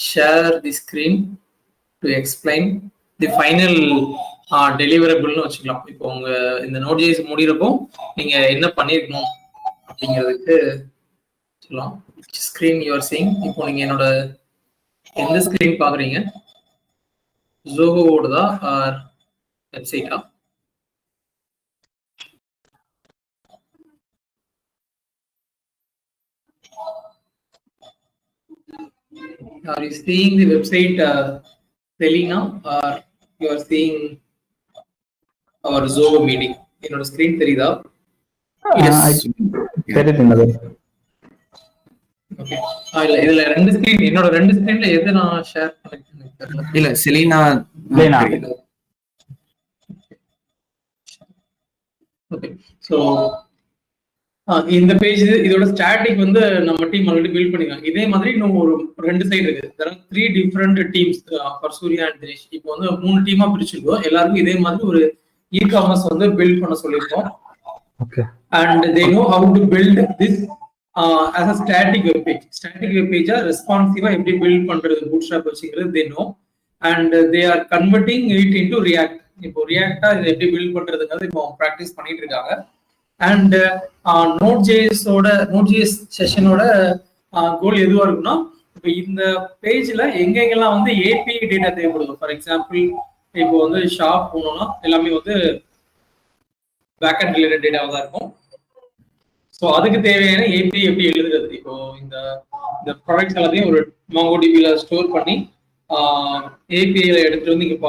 share the screen to explain the final deliverable வச்சுக்கலாம். இப்போ உங்க இந்த Node.js முடிகிறப்போ நீங்க என்ன பண்ணிருக்கணும் அப்படிங்கிறதுக்கு சொல்லலாம். Screen you are seeing. இப்போ நீங்க என்னோட எந்த ஸ்கிரீன் பாக்குறீங்க? ஜோஹோவோடதா R வெப்சைட்டா? Are you seeing the website Selena or you are seeing our Zoho meeting? என்னோட ஸ்கிரீன் தெரியுதா? தெரியுது. ஓகே. இல்ல இதுல ரெண்டு ஸ்கிரீன், என்னோட ரெண்டு ஸ்கிரீன்ல எது நான் ஷேர் பண்ணிருக்கேன்? இல்ல செலீனா. ஓகே. சோ இந்த பேஜ் இதோட ஸ்டாட்டிக் வந்து நம்ம டீம் ஆல்ரெடி பில்ட் பண்ணிருக்காங்க. இதே மாதிரி இன்னும் ஒரு ரெண்டு சைடு இருக்கு. there are 3 different teams for Surya and Dinesh. இப்போ வந்து 3 டீமா பிரிச்சிருக்கோம். எல்லாருக்கும் இதே மாதிரி ஒரு இ-காமர்ஸ் வந்து பில்ட் பண்ண சொல்லிருக்கோம். Okay. and they know how to build this as a static web page. Static web page responsive எப்படி பில்ட் பண்றது bootstrap வச்சுக்கிறது they know, and they are converting it into React. இப்போ React இதை எப்படி build பண்றதுங்கிறது இப்போ practice பண்ணிட்டு இருக்காங்க. அண்ட் Node.js செஷனோட கோல் எதுவா இருக்குன்னா, இப்போ இந்த பேஜ்ல எங்கெங்கெல்லாம் வந்து ஏபிஐ டேட்டா தேவைப்படுது. ஃபார் எக்ஸாம்பிள் இப்போ வந்து ஷாப் போனோம்னா எல்லாமே வந்து பேக்அண்ட் ரிலேட்டட் டேட்டாவா தான் இருக்கும். ஸோ அதுக்கு தேவையான ஏபிஐ எப்படி எழுதுறது, இப்போ இந்த ப்ராடக்ட்ஸ் எல்லாத்தையும் ஒரு MongoDBல ஸ்டோர் பண்ணி ஏபிஐல எடுத்துட்டு வந்து இங்க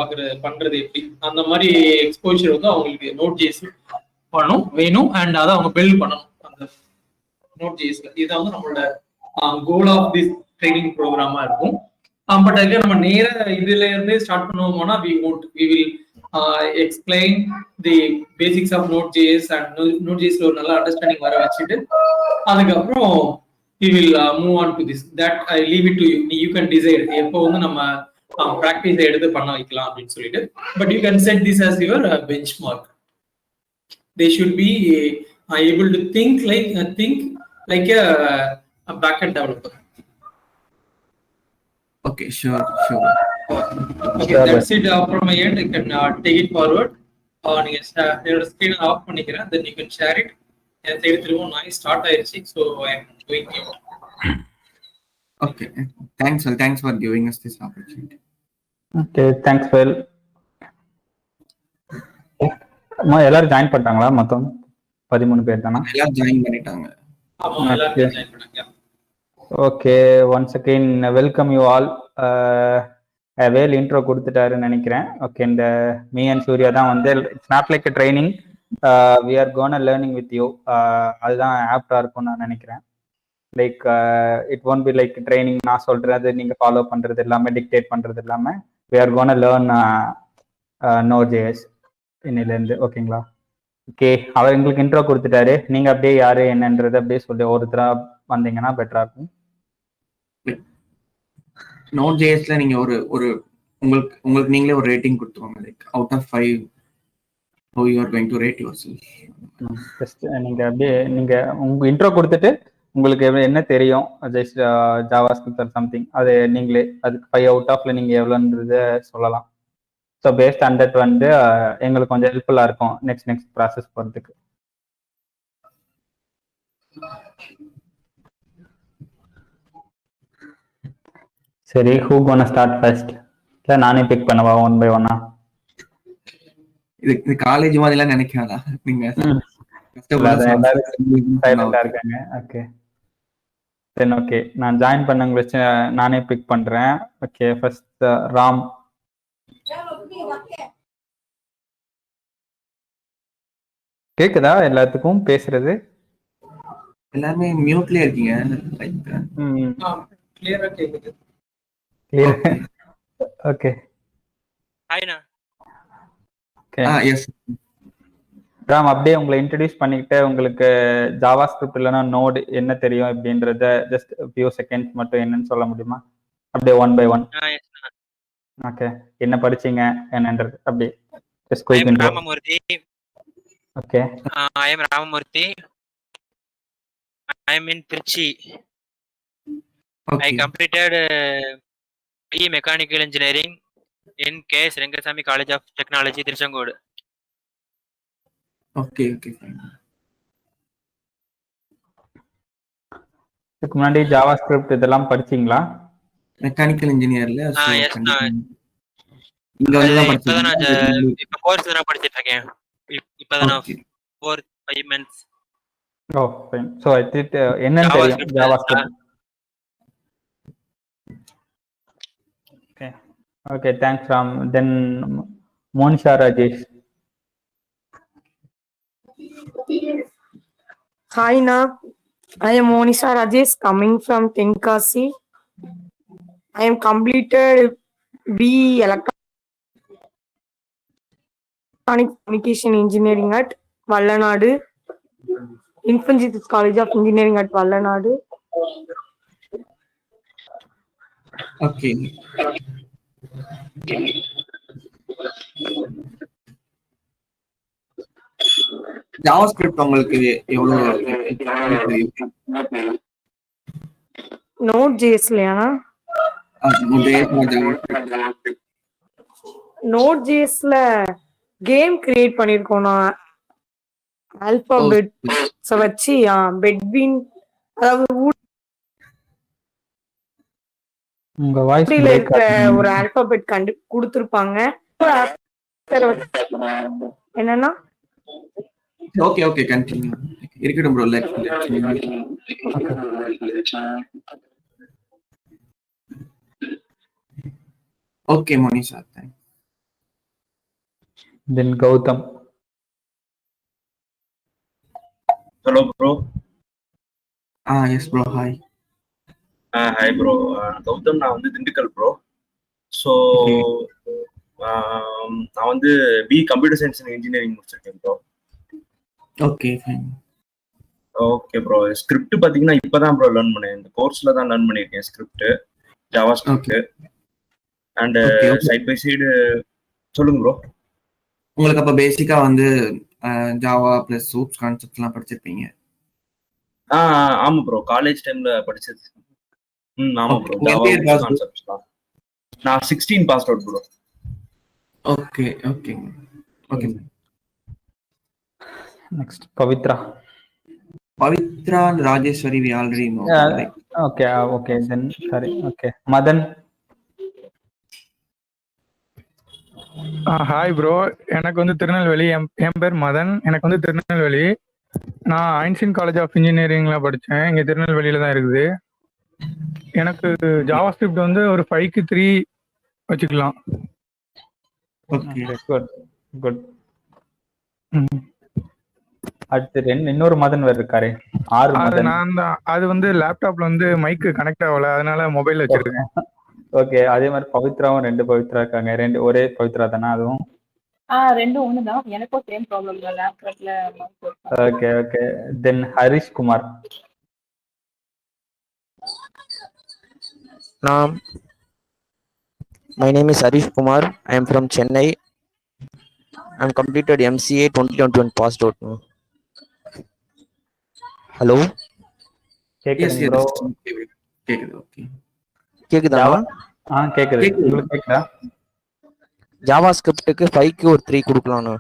பண்றது எப்படி, அந்த மாதிரி எக்ஸ்போஷர் வந்து அவங்களுக்கு Node.js வேணும். அண்ட் அதை அவங்க பில்ட் பண்ணணும் அந்த Node.jsல. இதுதான் வந்து நம்மளோட கோல் ஆஃப் திஸ் ட்ரைனிங் ப்ரோக்ராமா இருக்கும். பட் அதுக்கு நம்ம நேர இதுல இருந்தே ஸ்டார்ட் பண்ணுவோம்னா we will explain the basics of Node.js and Node.jsல ஒரு நல்ல அண்டர்ஸ்டாண்டிங் வர வச்சுட்டு அதுக்கப்புறம் we will move on to this. That I leave it to you. You can decide எப்போ வந்து நம்ம ப்ராக்டிஸ் எடுத்து பண்ண வைக்கலாம் அப்படின்னு சொல்லிட்டு. But you can set this as your benchmark. They should be able to think like a backend developer. Okay, sure. Okay, that's it from my end. I can take it forward. நீங்க என்னோட screen of பண்ணிக்கிறேன், then you can share it. N side திரும்ப நாய் start ஆயிருச்சு. So I am going to. Okay, thanks for giving us this opportunity. Okay, thanks well. எல்லாரும் join பண்ணிட்டாங்களா? மொத்தம் 13 பேர் தானா? எல்லாரும் ஜாயின் பண்ணிட்டாங்க. ஆமா, எல்லாரும் ஜாயின் பண்ணாங்க. Okay, once again welcome you all. Well intro கொடுத்துட்டாருன்னு நினைக்கிறேன். ஓகே, இந்த மீ அண்ட் சூர்யா தான் வந்து it's not like a training, we are gonna learning with you. அதுதான் ஆப்டா இருக்கும்னு நான் நினைக்கிறேன். Like it won't be like training, நான் சொல்றது நீங்க ஃபாலோ பண்றது எல்லாமே டிக்டேட் பண்றது எல்லாமே we are gonna learn Node.js இன்னிலேருந்து. ஓகேங்களா? ஓகே, அவர் எங்களுக்கு இன்ட்ரோ கொடுத்துட்டாரு. நீங்க அப்படியே யாரு என்னன்றது அப்படியே சொல்லி ஒருத்தரா வந்தீங்கன்னா பெட்டரா இருக்கும். Node.jsல நீங்க ஒரு உங்களுக்கு நீங்களே ஒரு ரேட்டிங் கொடுத்துருவாங்க. Like out of 5 how you are going to rate yourself. Just நீங்க உங்க இன்ட்ரோ கொடுத்துட்டு உங்களுக்கு என்ன தெரியும், ஜஸ்ட் ஜாவாஸ்கிரிப்ட் ஆர் சம்திங், அது நீங்களே அதுக்கு 5 அவுட் ஆஃப்ல நீங்க எவ்வளோன்றத சொல்லலாம். ஸோ பேஸ்ட் ஆன் தட் வந்து எங்களுக்கு கொஞ்சம் ஹெல்ப்ஃபுல்லாக இருக்கும் நெக்ஸ்ட் ப்ராசஸ் போகிறதுக்கு. சரி, ஹூ கோனா ஸ்டார்ட் ஃபர்ஸ்ட்? இல்லை நானே பிக் பண்ணவா ஒன் பை ஒன்னா? இது காலேஜ் மாதிரிலாம் நினைக்காதா நீங்க? சைலண்டா இருக்காங்க. ஓகே தென் ஓகே, நான் ஜாயின் பண்ணவங்க வச்சு நானே பிக் பண்றேன். Okay, first Ram. கேக்குதா எல்லாத்துக்கும் பேசுறது? எல்லாமே மியூட்லயே இருக்கீங்க. கிளியரா கேக்குது. கிளியர். ஓகே ஹாய்னா. ஓகே எஸ் ராம், அப்படியே உங்களை இன்ட்ரடியூஸ் பண்ணிக்கிட்டு உங்களுக்கு ஜாவா ஸ்கிரிப்ட் இல்லைன்னா நோடு என்ன தெரியும் அப்படின்றத ஜஸ்ட் ஃபியூ செகண்ட்ஸ் மட்டும் என்னன்னு சொல்ல முடியுமா? அப்படியே ஒன் பை ஒன். ஓகே, என்ன படிச்சீங்க என்னன்றது அப்படியே just quick intro. Ramamurthy. Okay, I am Ramamurthy. I am in Trichy. Okay. I completed BE Mechanical Engineering in K.S. Rangasamy College of Technology, Tiruchengodu. Okay okay fine. இதுக்கு முன்னாடி Java script இதெல்லாம் படிச்சீங்களா? Mechanical இன்ஜினியர்ல Yes, இங்க வந்து தான் இப்பதான் நான் படிச்சீங்க. இப்போ கோர்ஸ் தான் படிச்சிட்டு இருக்கேன். இப்பதான் நான் 4-5 months. ஓ ஃபைன். ஸோ என்னன்னு தெரியும் Java script? Okay okay, thanks Ram. Then Monisha Rajesh. Hi, Na. I am Monisha Rajesh coming from Tenkasi. I am completed BE Electronic Communication Engineering at Vallanadu, Infosys College of Engineering at Vallanadu. Okay. Java script உங்களுக்கு எவ்வளவு தெரியும்? Node.js லயா? Node.js ல game create பண்ணிருக்கோம் நான். Alphabet வச்சு பெட்வின், அதாவது உங்க வாய்ஸ் இருக்கிற ஒரு ஆல்பாபெட் கண்டு கொடுத்திருப்பாங்க. என்னன்னா ஓகே ஓகே கண்டினியூ. இருக்கட்டும் bro. Okay Monisha, thanks. Then Gautham. Hello bro. Yes bro, hi. Hi bro, Gautham. நான் வந்து திண்டுக்கல் ப்ரோ. ஸோ நான் வந்து BE computer science and engineering முடிச்சிருக்கேன் bro. Okay fine. Okay bro. Script பார்த்தீங்கன்னா இப்போதான் ப்ரோ லேர்ன் பண்ணேன். இந்த கோர்ஸ்ல தான் லேர்ன் பண்ணியிருக்கேன் script, JavaScript. And side by side சொல்லுங்க ப்ரோ. உங்களுக்கு அப்போ பேசிக்கா வந்து ஜாவா பிளஸ் சூப்ஸ் கான்செப்ட்லாம் படிச்சிருப்பீங்க. ஆமா ப்ரோ, காலேஜ் டைம்ல படிச்சது. ஆமா ப்ரோ, ஜாவா கான்செப்ட்ஸ்லாம். நான் 16 pass out bro. Okay okay okay. Next Pavithra. Pavithra Rajeshwari we already know. Okay okay, then சரி. ஓகே மதன். ஹாய் ப்ரோ, எனக்கு வந்து திருநெல்வேலி. என் பேர் மதன். எனக்கு வந்து திருநெல்வேலி. நான் ஐன்ஸ்டீன் காலேஜ் ஆஃப் இன்ஜினியரிங்ல படித்தேன். இங்கே திருநெல்வேலியில தான் இருக்குது. எனக்கு ஜாவா ஸ்கிரிப்ட் வந்து ஒரு 5க்கு 3 வச்சுக்கலாம். Okay good good. அடுத்து இன்னொரு மதன் வேறு இருக்காரு. 6 மதன். நான் தான். அது வந்து லேப்டாப்ல வந்து மைக்கு கனெக்ட் ஆகல, அதனால மொபைல் வச்சிருக்கேன். ஓகே, அதே மாதிரி பவித்ராவும் 2 பவித்ரா இருக்காங்க. 2 ஒரே பவித்ரா தானே அதுவும்? ரெண்டும் ஒண்ணுதான். எனக்கும் சேம் ப்ராப்ளம் தான், லேப்டாப்ல. Okay okay. Then Harish Kumar. My name is Harish Kumar. I am from Chennai. I am completed MCA 2021 passed out. Hello. கேக்குது ப்ரோ? கேக்குது. ஓகே கேக்குதா? கேக்குது. உங்களுக்கு கேக்குதா? ஜாவா ஸ்கிரிப்டுக்கு 5க்கு ஒரு 3 கொடுக்கலாம்னு.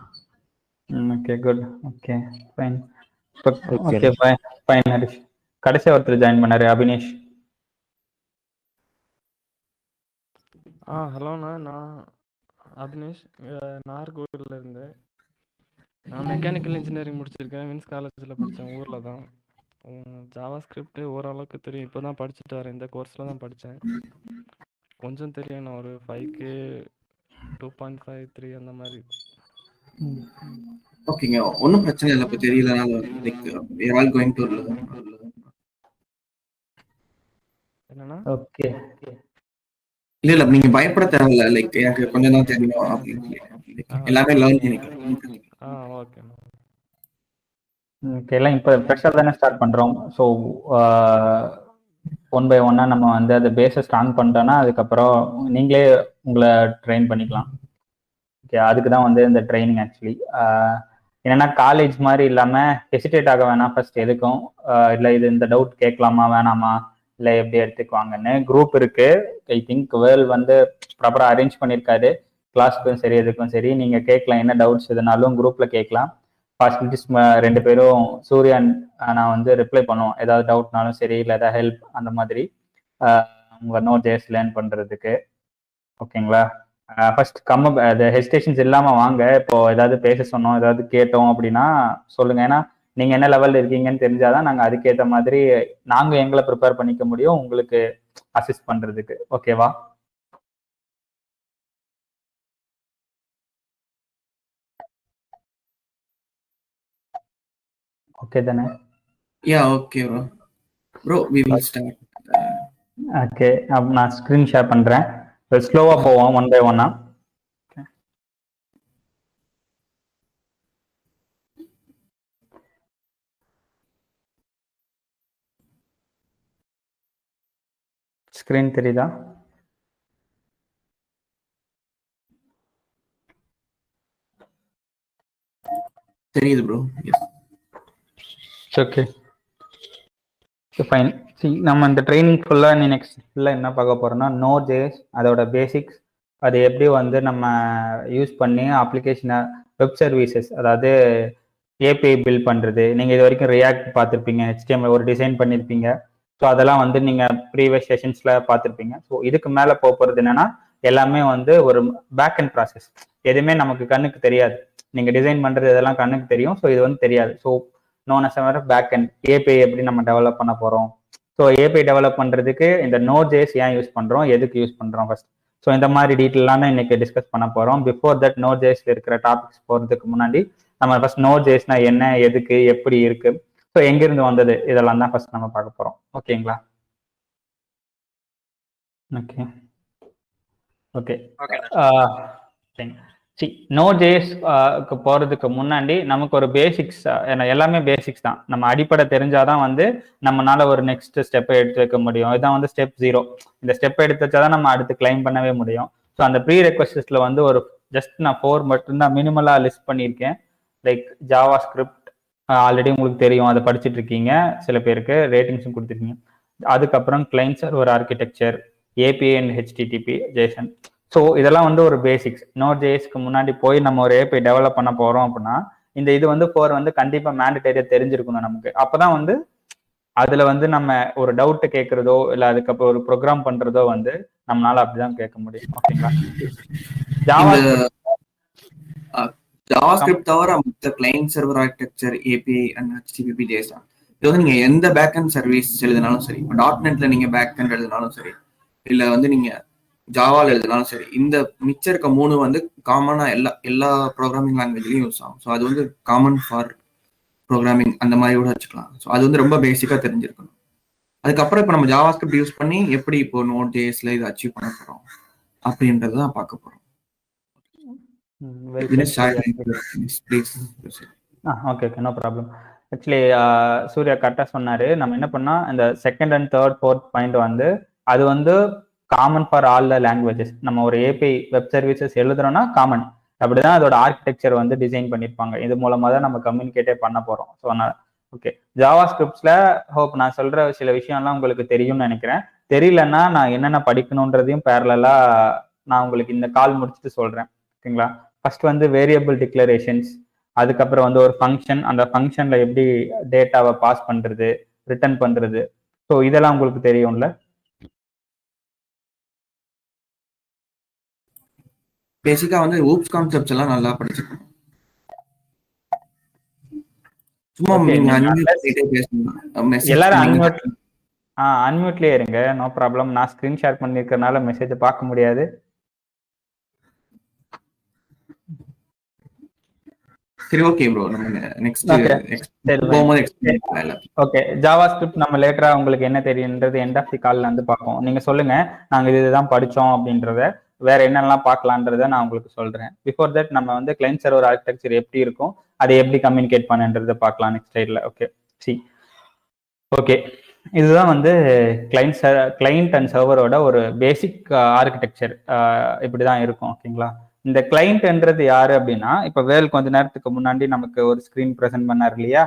Okay good. Okay fine. Okay fine Harish. கடைசி ஒருத்தர் ஜாயின் பண்ணாரு, அபினேஷ். ஹலோண்ணா, நான் அபினேஷ், நாகர்கோவிலில் இருந்தேன். நான் மெக்கானிக்கல் இன்ஜினியரிங் முடிச்சிருக்கேன். வின்ஸ் காலேஜில் படித்தேன், ஊரில் தான். ஜாவா ஸ்கிரிப்ட் ஓரளவுக்கு தெரியும். இப்போ தான் படிச்சுட்டு வரேன். இந்த கோர்ஸில் தான் படித்தேன். கொஞ்சம் தெரியும். நான் ஒரு 5க்கு 2.5 3 அந்த மாதிரி. ஓகேங்க, ஒன்றும் பிரச்சனை இல்லை. இப்போ தெரியலனாலும் we are all going to learn. என்னன்னா ஓகே இல்ல நீங்க பயப்பட தேவையில்ல. லைக் எனக்கு கொஞ்சம் தான் தெரியும் அப்படின்னு எல்லாமே லேர்ன் பண்ணிக்கலாம். Okay okay. எல்லாம் இப்போ ஃப்ரெஷ்ஷாக தானே ஸ்டார்ட் பண்ணுறோம். ஸோ 1 by 1 நம்ம வந்து அந்த பேஸை ஸ்ட்ராங் பண்ணிட்டோன்னா அதுக்கப்புறம் நீங்களே உங்களை ட்ரெயின் பண்ணிக்கலாம். ஓகே, அதுக்கு தான் வந்து இந்த ட்ரைனிங் ஆக்சுவலி. என்னென்னா காலேஜ் மாதிரி இல்லாமல் ஹெசிடேட் ஆக வேணாம் ஃபர்ஸ்ட் எதுக்கும். இல்லை இது இந்த டவுட் கேட்கலாமா வேணாமா, இல்லை எப்படி எடுத்துக்குவாங்கன்னு. குரூப் இருக்கு, ஐ திங்க் வேல் வந்து ப்ராப்பராக அரேஞ்ச் பண்ணியிருக்காரு. கிளாஸ்க்கும் சரி எதுக்கும் சரி நீங்கள் கேட்கலாம், என்ன டவுட்ஸ் எதுனாலும் குரூப்பில் கேட்கலாம். பாசிபிலிட்டிஸ் 2 பேரும் சூர்யான் நான் வந்து ரிப்ளை பண்ணுவோம், ஏதாவது டவுட்னாலும் சரி இல்லை ஏதாவது ஹெல்ப் அந்த மாதிரி உங்கள் Node.js லேர்ன் பண்ணுறதுக்கு. ஓகேங்களா? ஃபர்ஸ்ட் ஹெசிடேஷன்ஸ் இல்லாமல் வாங்க. இப்போ ஏதாவது பேச சொன்னோம், ஏதாவது கேட்டோம் அப்படின்னா சொல்லுங்க. ஏன்னா நீங்கள் என்ன லெவலில் இருக்கீங்கன்னு தெரிஞ்சாதான் நாங்கள் அதுக்கேற்ற மாதிரி நாங்கள் எங்களை ப்ரிப்பேர் பண்ணிக்க முடியும் உங்களுக்கு அசிஸ்ட் பண்ணுறதுக்கு. ஓகேவா? ஓகே தானே? Okay bro we will start. Okay, நான் ஸ்க்ரீன் ஷேர் பண்ணுறேன். ஸ்லோவாக போவோம், 1 by 1. ஸ்க்ரீன் தெரியுதா? தெரியுது ப்ரோ. Okay fine. நம்ம இந்த ட்ரைனிங் ஃபுல்லாக நெக்ஸ்ட் ஃபுல்லாக என்ன பார்க்க போகிறோம்னா Node.js அதோட பேசிக்ஸ், அது எப்படி வந்து நம்ம யூஸ் பண்ணி அப்ளிகேஷனை வெப் சர்வீசஸ் அதாவது ஏபிஐ பில்ட் பண்ணுறது. நீங்கள் இது வரைக்கும் ரியாக்ட் பார்த்துருப்பீங்க, HTML ஒரு டிசைன் பண்ணியிருப்பீங்க. ஸோ அதெல்லாம் வந்து நீங்கள் ப்ரீவியஸ் செஷன்ஸில் பார்த்துருப்பீங்க. ஸோ இதுக்கு மேலே போகிறது என்னென்னா எல்லாமே வந்து ஒரு பேக் அண்ட் ப்ராசஸ். எதுவுமே நமக்கு கண்ணுக்கு தெரியாது. நீங்கள் டிசைன் பண்ணுறது இதெல்லாம் கண்ணுக்கு தெரியும், ஸோ இது வந்து தெரியாது. So known as back end API எப்படி நம்ம டெவலப் பண்ண போகிறோம். ஸோ ஏபிஐ டெவலப் பண்ணுறதுக்கு இந்த Node.js ஏன் யூஸ் பண்ணுறோம், எதுக்கு யூஸ் பண்ணுறோம் ஃபர்ஸ்ட். ஸோ இந்த மாதிரி டீட்டெயிலாக தான் இன்னைக்கு டிஸ்கஸ் பண்ண போகிறோம். பிஃபோர் தட் Node.js இருக்கிற டாபிக்ஸ் போகிறதுக்கு முன்னாடி நம்ம ஃபர்ஸ்ட் Node.jsனா என்ன, எதுக்கு, எப்படி இருக்கு, ஸோ எங்கிருந்து வந்தது, இதெல்லாம் தான் ஃபர்ஸ்ட் நம்ம பார்க்க போகிறோம். ஓகேங்களா? ஓகே ஓகே Node.js போகிறதுக்கு முன்னாடி நமக்கு ஒரு பேசிக்ஸ், எல்லாமே பேசிக்ஸ் தான். நம்ம அடிப்படை தெரிஞ்சாதான் வந்து நம்மளால ஒரு நெக்ஸ்ட் ஸ்டெப்பை எடுத்து வைக்க முடியும். இதான் வந்து ஸ்டெப் 0. இந்த ஸ்டெப்பை எடுத்து வச்சாதான் நம்ம அடுத்து கிளைம் பண்ணவே முடியும். ஸோ அந்த ப்ரீ ரெக்வஸ்ட்ல வந்து ஒரு ஜஸ்ட் நான் 4 மட்டும்தான் மினிமலாக லிஸ்ட் பண்ணியிருக்கேன். லைக் ஜாவா ஸ்கிரிப்ட் ஆல்ரெடி உங்களுக்கு தெரியும், அதை படிச்சுட்டு இருக்கீங்க. சில பேருக்கு ரேட்டிங்ஸும் கொடுத்துருக்கீங்க. அதுக்கப்புறம் client server architecture, API and HTTP JSON. So இதெல்லாம் வந்து ஒரு பேசிக்ஸ். Node.jsக்கு முன்னாடி போய் நம்ம ஒரு ஏபிஐ டெவலப் பண்ண போகிறோம் அப்படின்னா இந்த இது வந்து 4 வந்து கண்டிப்பாக மேண்டேட்டரியாக தெரிஞ்சிருக்கணும் நமக்கு. அப்போ தான் வந்து அதில் வந்து நம்ம ஒரு டவுட்டு கேட்குறதோ இல்லை அதுக்கப்புறம் ஒரு ப்ரோக்ராம் பண்ணுறதோ வந்து நம்மளால அப்படிதான் கேட்க முடியும். ஓகேங்களா? ஜாவாஸ்கிரிப்ட் தவிர மற்ற client server architecture, API and HTTP JSON இது வந்து நீங்கள் எந்த பேக் அண்ட் சர்வீஸ் எழுதினாலும் சரி, இப்போ .NETல நீங்கள் பேக் அண்ட் எழுதினாலும் சரி, இல்லை வந்து நீங்கள் ஜாவால் எழுதினாலும் சரி, இந்த மிச்சம் இருக்க 3 வந்து காமனாக எல்லா ப்ரோக்ராமிங் லாங்குவேஜ்லையும் யூஸ் ஆகும். ஸோ அது வந்து காமன் ஃபார் ப்ரோக்ராமிங் அந்த மாதிரி கூட வச்சுக்கலாம். ஸோ அது வந்து ரொம்ப பேசிக்காக தெரிஞ்சிருக்கணும். அதுக்கப்புறம் இப்போ நம்ம ஜாவாஸ்கிரிப்ட் யூஸ் பண்ணி எப்படி இப்போ Node.jsல இதை அச்சீவ் பண்ண போகிறோம் அப்படின்றது தான் பார்க்க போகிறோம். Okay no problem. Actually Surya கரெக்டாக சொன்னார். நம்ம என்ன பண்ணால் இந்த 2nd and 3rd 4th point வந்து அது வந்து common for all the languages. நம்ம ஒரு ஏபிஐ வெப் சர்வீசஸ் எழுதுறோம்னா காமன், அப்படிதான் அதோட ஆர்கிடெக்சர் வந்து டிசைன் பண்ணியிருப்பாங்க. இது மூலமாக தான் நம்ம கம்யூனிகேட்டே பண்ண போகிறோம். ஸோ ஓகே, ஜாவா ஸ்கிரிப்ட்ஸில் ஹோப் நான் சொல்கிற சில விஷயம்லாம் உங்களுக்கு தெரியும்னு நினைக்கிறேன். தெரியலன்னா நான் என்னென்ன படிக்கணுன்றதையும் பேரலாக நான் உங்களுக்கு இந்த கால் முடிச்சுட்டு சொல்கிறேன். ஓகேங்களா? ஃபர்ஸ்ட் வந்து வேரியபிள் டிக்ளரேஷன்ஸ், அதுக்கப்புறம் வந்து ஒரு ஃபங்க்ஷன், அந்த ஃபங்க்ஷனில் எப்படி டேட்டாவை பாஸ் பண்ணுறது, ரிட்டர்ன் பண்ணுறது, ஸோ இதெல்லாம் உங்களுக்கு தெரியும்ல. பேசிக்கா வந்து ஊப்ஸ் கான்செப்ட்ஸ் எல்லாம் நல்லா படிச்சுக்கணும். சும்மா எல்லாரும் அன்மியூட்லயே இருங்க, நோ ப்ராப்ளம். நான் ஸ்கிரீன் ஷேர் பண்ணிருக்கறனால மெசேஜ் பார்க்க முடியாது. சரி ஓகே ப்ரோ, நம்ம நெக்ஸ்ட் ஓகே, ஜாவா ஸ்கிரிப்ட் நம்ம லேட்டரா உங்களுக்கு என்ன தெரியும்ன்றது எண்ட் ஆஃப் தி கால்ல வந்து பார்ப்போம். நீங்க சொல்லுங்க நாங்க இதுதான் படிச்சோம் அப்படின்றத, வேற என்னெல்லாம் பார்க்கலான்றத நான் உங்களுக்கு சொல்றேன். பிஃபோர் தட் நம்ம வந்து கிளைண்ட் சர்வர் ஆர்கிடெக்சர் எப்படி இருக்கும், அதை எப்படி கம்யூனிகேட் பண்ணுன்றதை பார்க்கலாம் நெக்ஸ்ட் ஸ்லைட்ல. ஓகே ஓகே, இதுதான் வந்து கிளைண்ட் அண்ட் சர்வரோட ஒரு பேசிக் ஆர்கிடெக்சர் இப்படிதான் இருக்கும். ஓகேங்களா? இந்த கிளைண்ட்ன்றது யாரு அப்படின்னா, இப்ப வேல் கொஞ்ச நேரத்துக்கு முன்னாடி நமக்கு ஒரு ஸ்கிரீன் ப்ரெசென்ட் பண்ணார் இல்லையா,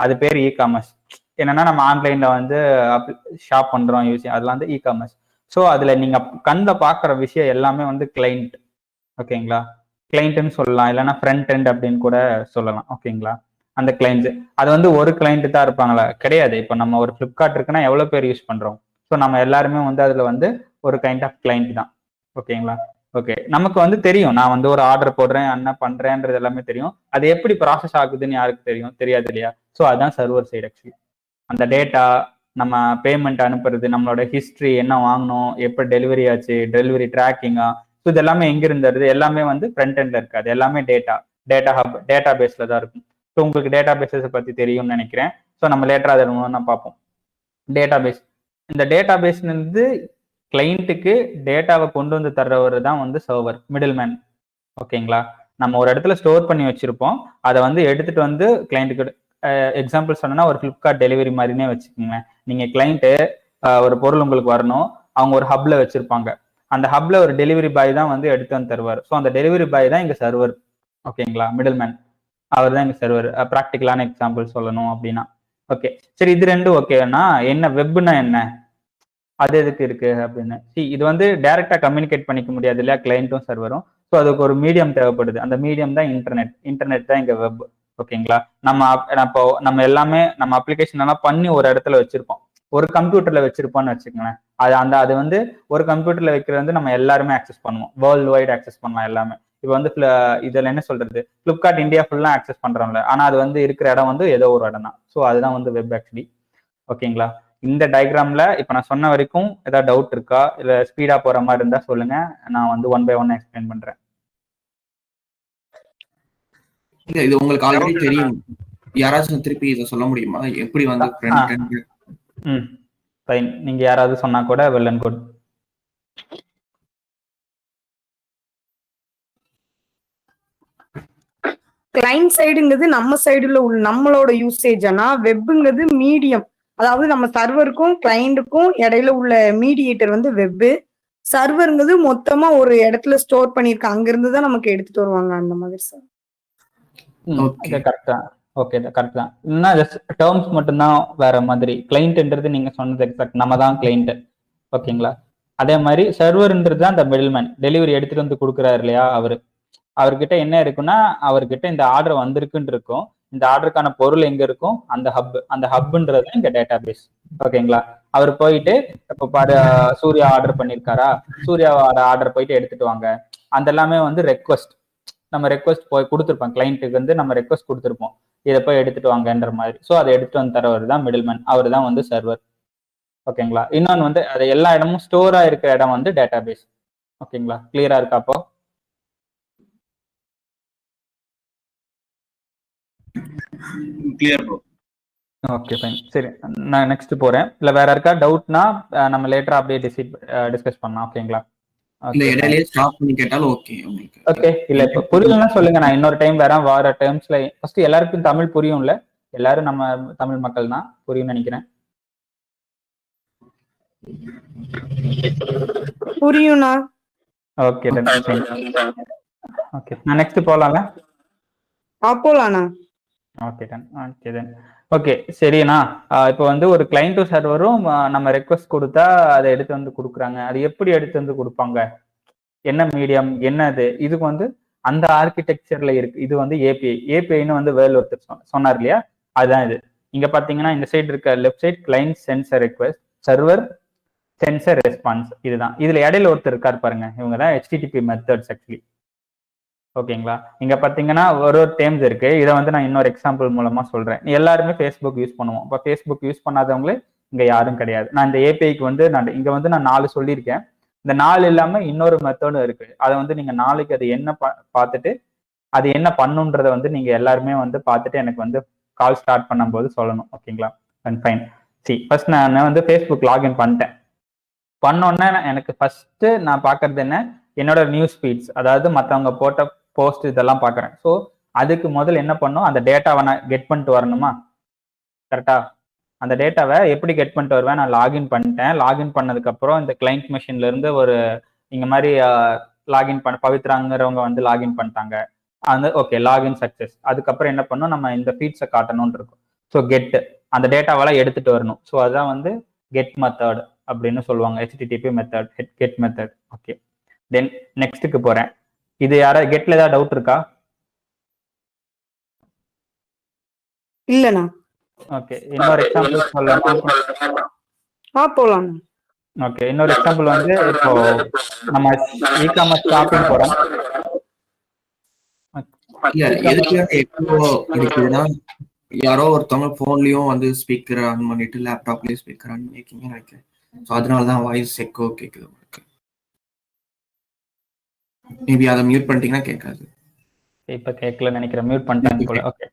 அது பேர் இ காமர்ஸ். என்னன்னா நம்ம ஆன்லைன்ல வந்து ஷாப் பண்றோம் யூஸ் அதெல்லாம் வந்து இ-காமர்ஸ். ஸோ அதுல நீங்க கண்ணில் பார்க்குற விஷயம் எல்லாமே வந்து கிளைண்ட். ஓகேங்களா, கிளைண்ட்னு சொல்லலாம், இல்லைன்னா ஃப்ரண்ட் எண்ட் அப்படின்னு கூட சொல்லலாம். ஓகேங்களா, அந்த கிளைண்ட் அது வந்து ஒரு கிளைண்ட் தான் இருப்பாங்களா? கிடையாது. இப்போ நம்ம ஒரு ஃப்ளிப்கார்ட் இருக்குன்னா எவ்வளோ பேர் யூஸ் பண்றோம்? ஸோ நம்ம எல்லாருமே வந்து அதுல வந்து ஒரு கைண்ட் ஆஃப் கிளைண்ட் தான். ஓகேங்களா, ஓகே. நமக்கு வந்து தெரியும், நான் வந்து ஒரு ஆர்டர் போடுறேன், என்ன பண்றேன்றது எல்லாமே தெரியும். அது எப்படி ப்ராசஸ் ஆகுதுன்னு யாருக்கு தெரியும்? தெரியாது இல்லையா? ஸோ அதுதான் சர்வர் சைடு. ஆக்சுவலி அந்த டேட்டா, நம்ம பேமெண்ட் அனுப்புறது, நம்மளோட ஹிஸ்ட்ரி, என்ன வாங்கணும், எப்போ டெலிவரி ஆச்சு, டெலிவரி ட்ராக்கிங்கா, ஸோ இது எல்லாமே எங்க இருந்தது? எல்லாமே வந்து ஃப்ரண்ட் எண்ட்ல இருக்காது. எல்லாமே டேட்டா ஹப், டேட்டா பேஸ்ல தான் இருக்கும். ஸோ உங்களுக்கு டேட்டா பேஸஸ் பத்தி தெரியும்னு நினைக்கிறேன். ஸோ நம்ம லேட்டரா அதை நான் பார்ப்போம். டேட்டா பேஸ், இந்த டேட்டா பேஸ்ல இருந்து கிளைண்ட்டுக்கு டேட்டாவை கொண்டு வந்து தர்றவர் தான் வந்து சர்வர், மிடில் மேன். ஓகேங்களா, நம்ம ஒரு இடத்துல ஸ்டோர் பண்ணி வச்சிருப்போம், அதை வந்து எடுத்துட்டு வந்து கிளைண்ட்டுக்கு, எக்ஸாம்பிள் சொன்னா ஒரு ஃப்ளிப்கார்ட் டெலிவரி மாதிரினே வச்சுக்கோங்க. நீங்க கிளைண்ட்டு ஒரு பொருள் உங்களுக்கு வரணும், அவங்க ஒரு ஹப்ல வச்சிருப்பாங்க. அந்த ஹப்ல ஒரு டெலிவரி பாய் தான் வந்து எடுத்து வந்து தருவார். ஸோ அந்த டெலிவரி பாய் தான் இங்க சர்வர். ஓகேங்களா, மிடில் மேன் அவர் தான் இங்க சர்வர். ப்ராக்டிக்கலான எக்ஸாம்பிள் சொல்லணும் அப்படின்னா. ஓகே, சரி, இது ரெண்டும் ஓகேனா என்ன வெப்னா என்ன, அது எதுக்கு இருக்கு அப்படின்னு. இது வந்து டைரக்டா கம்யூனிகேட் பண்ணிக்க முடியாது இல்லையா, கிளைண்ட்டும் சர்வரும். ஸோ அதுக்கு ஒரு மீடியம் தேவைப்படுது. அந்த மீடியம் தான் இன்டர்நெட். இன்டர்நெட் தான் இங்க வெப். ஓகேங்களா, நம்ம எல்லாமே நம்ம அப்ளிகேஷன் எல்லாம் பண்ணி ஒரு இடத்துல வச்சிருப்போம், ஒரு கம்ப்யூட்டர்ல வச்சிருப்போம்னு வச்சுக்கோங்களேன். அது வந்து ஒரு கம்ப்யூட்டர்ல வைக்கிறது வந்து நம்ம எல்லாருமே ஆக்சஸ் பண்ணுவோம், வேர்ல்டு வைட் ஆக்சஸ் பண்ணலாம் எல்லாமே. இப்போ வந்து இதுல என்ன சொல்றது, பிளிப்கார்ட் இந்தியா ஃபுல்லா ஆக்சஸ் பண்றோம்ல, ஆனா அது வந்து இருக்கிற இடம் வந்து ஏதோ ஒரு இடம் தான். ஸோ அதுதான் வந்து வெப் ஆக்சுவலி. ஓகேங்களா, இந்த டயக்ராம்ல இப்ப நான் சொன்ன வரைக்கும் ஏதாவது டவுட் இருக்கா, இல்ல ஸ்பீடா போற மாதிரி இருந்தா சொல்லுங்க, நான் வந்து ஒன் பை ஒன் எக்ஸ்பிளைன் பண்றேன். இல்ல இது உங்களுக்கு ஆல்ரெடி தெரியும், யாராச்சும் திருப்பி இதை சொல்ல முடியுமா, எப்படி வந்து ஃப்ரண்ட் எண்ட்? ஃபைன், நீங்க யாராவது சொன்னா கூட வெல் அண்ட் குட். கிளைண்ட் சைடுங்கிறது நம்ம சைடுல உள்ள நம்மளோட யூசேஜ். ஆனா வெப்புங்கிறது மீடியம், அதாவது நம்ம சர்வருக்கும் கிளைண்ட்டுக்கும் இடையில உள்ள மீடியேட்டர் வந்து வெப். சர்வருங்கிறது மொத்தமா ஒரு இடத்துல ஸ்டோர் பண்ணிருக்க, அங்க இருந்து தான் நமக்கு எடுத்துட்டு வருவாங்க, அந்த மாதிரி சார். கரெக்டா, ஓகே, கரெக்ட் தான். இன்னும் ஜஸ்ட் டேர்ம்ஸ் மட்டும்தான் வேற மாதிரி. கிளைண்ட்ன்றது நீங்க சொன்னது எக்ஸாக்ட், நம்ம தான் கிளைண்ட். ஓகேங்களா, அதே மாதிரி சர்வர்ன்றது தான் அந்த மிடில்மேன், டெலிவரி எடுத்துட்டு வந்து கொடுக்குறாரு இல்லையா, அவர்கிட்ட என்ன இருக்குன்னா, அவர்கிட்ட இந்த ஆர்டர் வந்திருக்குன்னு இருக்கும், இந்த ஆர்டருக்கான பொருள் எங்க இருக்கும், அந்த ஹப்ன்றது இங்க டேட்டா பேஸ். ஓகேங்களா, அவர் போயிட்டு இப்போ பாரு, சூர்யா ஆர்டர் பண்ணிருக்காரா, சூர்யாவோட ஆர்டர் போயிட்டு எடுத்துட்டு வாங்க, அந்த எல்லாமே வந்து ரெக்வஸ்ட். நம்ம ரெக்வஸ்ட் போய் கொடுத்துருப்போம் கிளைண்ட்டுக்கு, வந்து நம்ம ரெக்வஸ்ட் கொடுத்துருப்போம், இதை போய் எடுத்துட்டு வாங்கன்ற மாதிரி. ஸோ அதை எடுத்துட்டு வந்து தரவர் தான் மிடில்மேன், அவர் தான் வந்து சர்வர். ஓகேங்களா, இன்னொன்று வந்து அது எல்லா இடமும் ஸ்டோரா இருக்கிற இடம் வந்து டேட்டா பேஸ். ஓகேங்களா, கிளியரா இருக்கா அப்போ? Clear bro. ஓகே ஃபைன், சரி, நான் நெக்ஸ்ட் போறேன். இல்ல வேற இருக்கா டவுட்னா நம்ம லேட்டரா அப்படியே டிஸ்கஸ் பண்ணலாம். ஓகேங்களா, இல்ல இடையிலேயே ஸ்டாப் பண்ணி கேட்டாலும் ஓகே உங்களுக்கு. ஓகே, இல்ல இப்ப புரியலன்னா சொல்லுங்க, நான் இன்னொரு டைம் வர டேர்ம்ஸ்ல ஃபர்ஸ்ட் எல்லாருக்கும் தமிழ் புரியும்ல, எல்லாரும் நம்ம தமிழ் மக்கள் தான், புரியும்னு நினைக்கிறேன். புரியும்ண்ணா. ஓகே டன், ஓகே, நான் நெக்ஸ்ட் போலாம்ல? போலாண்ணா. Okay done, okay then, okay சரிண்ணா. இப்போ வந்து ஒரு கிளைண்ட்டும் சர்வரும் நம்ம ரெக்வஸ்ட் கொடுத்தா அதை எடுத்து வந்து கொடுக்குறாங்க. அது எப்படி எடுத்து வந்து கொடுப்பாங்க, என்ன மீடியம், என்னது, இதுக்கு வந்து அந்த ஆர்கிடெக்சர்ல இருக்கு. இது வந்து ஏபிஐன்னு வந்து வேர்ல்டு ஒருத்தர் சொன்னார் இல்லையா, அதுதான் இது. இங்க பாத்தீங்கன்னா இந்த சைடு இருக்க left side client sends a request, server sends a response, இதுதான். இதுல இடையில ஒருத்தர் இருக்காரு பாருங்க, இவங்க தான் HTTP மெத்தட்ஸ் ஆக்சுவலி. ஓகேங்களா, இங்க பாத்தீங்கன்னா ஒரு டேர்ம்ஸ் இருக்கு, இதை வந்து நான் இன்னொரு எக்ஸாம்பிள் மூலமா சொல்றேன். எல்லாருமே ஃபேஸ்புக் யூஸ் பண்ணுவோம், இப்போ ஃபேஸ்புக் யூஸ் பண்ணாதவங்களே இங்க யாரும் கிடையாது. நான் இந்த ஏபிஐக்கு வந்து இங்க வந்து நான் 4 சொல்லியிருக்கேன். இந்த 4 இல்லாம இன்னொரு மெத்தடும் இருக்கு, அதை வந்து நீங்க நாளைக்கு அது என்ன பார்த்துட்டு அது என்ன பண்ணுன்றத வந்து நீங்க எல்லாருமே வந்து பார்த்துட்டு எனக்கு வந்து கால் ஸ்டார்ட் பண்ணும்போது சொல்லணும். ஓகேங்களா, ஃபைன். ஃபர்ஸ்ட் நான் வந்து ஃபேஸ்புக் லாகின் பண்ணிட்டேன். பண்ணோன்னே எனக்கு ஃபர்ஸ்ட் நான் பார்க்கறது என்ன, என்னோட நியூஸ் ஃபீட்ஸ், அதாவது மற்றவங்க போட்ட போஸ்ட் இதெல்லாம் பார்க்குறேன். ஸோ அதுக்கு முதல்ல என்ன பண்ணும், அந்த டேட்டாவை நான் கெட் பண்ணிட்டு வரணுமா, கரெக்டா? அந்த டேட்டாவை எப்படி கெட் பண்ணிட்டு வருவேன், நான் லாகின் பண்ணிட்டேன். லாகின் பண்ணதுக்கப்புறம் இந்த கிளைண்ட் மெஷின்ல இருந்து ஒரு இங்க மாதிரி லாகின் பண்ண பவித்ராங்கிறவங்க வந்து லாகின் பண்ணிட்டாங்க, அந்த ஓகே லாகின் சக்சஸ். அதுக்கப்புறம் என்ன பண்ணும், நம்ம இந்த ஃபீட்ஸை காட்டணும்னு இருக்கும். ஸோ கெட் அந்த டேட்டாவெல்லாம் எடுத்துட்டு வரணும். ஸோ அதுதான் வந்து கெட் மெத்தட் அப்படின்னு சொல்லுவாங்க, HTTP method, get method. Okay, then நெக்ஸ்ட்டுக்கு போறேன். இது யாராவது கெட்ல ஏதாவது டவுட் இருக்கா? இல்லண்ணா. ஓகே, இன்னொரு எக்ஸாம்பிள் சொல்லலாமா? போலாம். ஓகே, இன்னொரு எக்ஸாம்பிள் வந்து இப்போ நம்ம இ-காமர்ஸ் ஷாப்பிங் போறோம். எதுக்கு எக்கோ இருக்குதுன்னா, யாரோ ஒருத்தவங்க போன்லயும் வந்து ஸ்பீக்கர் ஆன் பண்ணிட்டு லேப்டாப்லயும் ஸ்பீக்கர் ஆன் பண்ணிருக்கீங்கன்னு நினைக்கிறேன். ஸோ அதனாலதான் வாய்ஸ் எக்கோ கேக்குது உங்களுக்கு. மேபி அதை மியூட் பண்ணிட்டீங்கன்னா கேட்காது. இப்ப கேட்கல நினைக்கிறேன், மியூட் பண்ணிட்டாங்க போல. ஓகே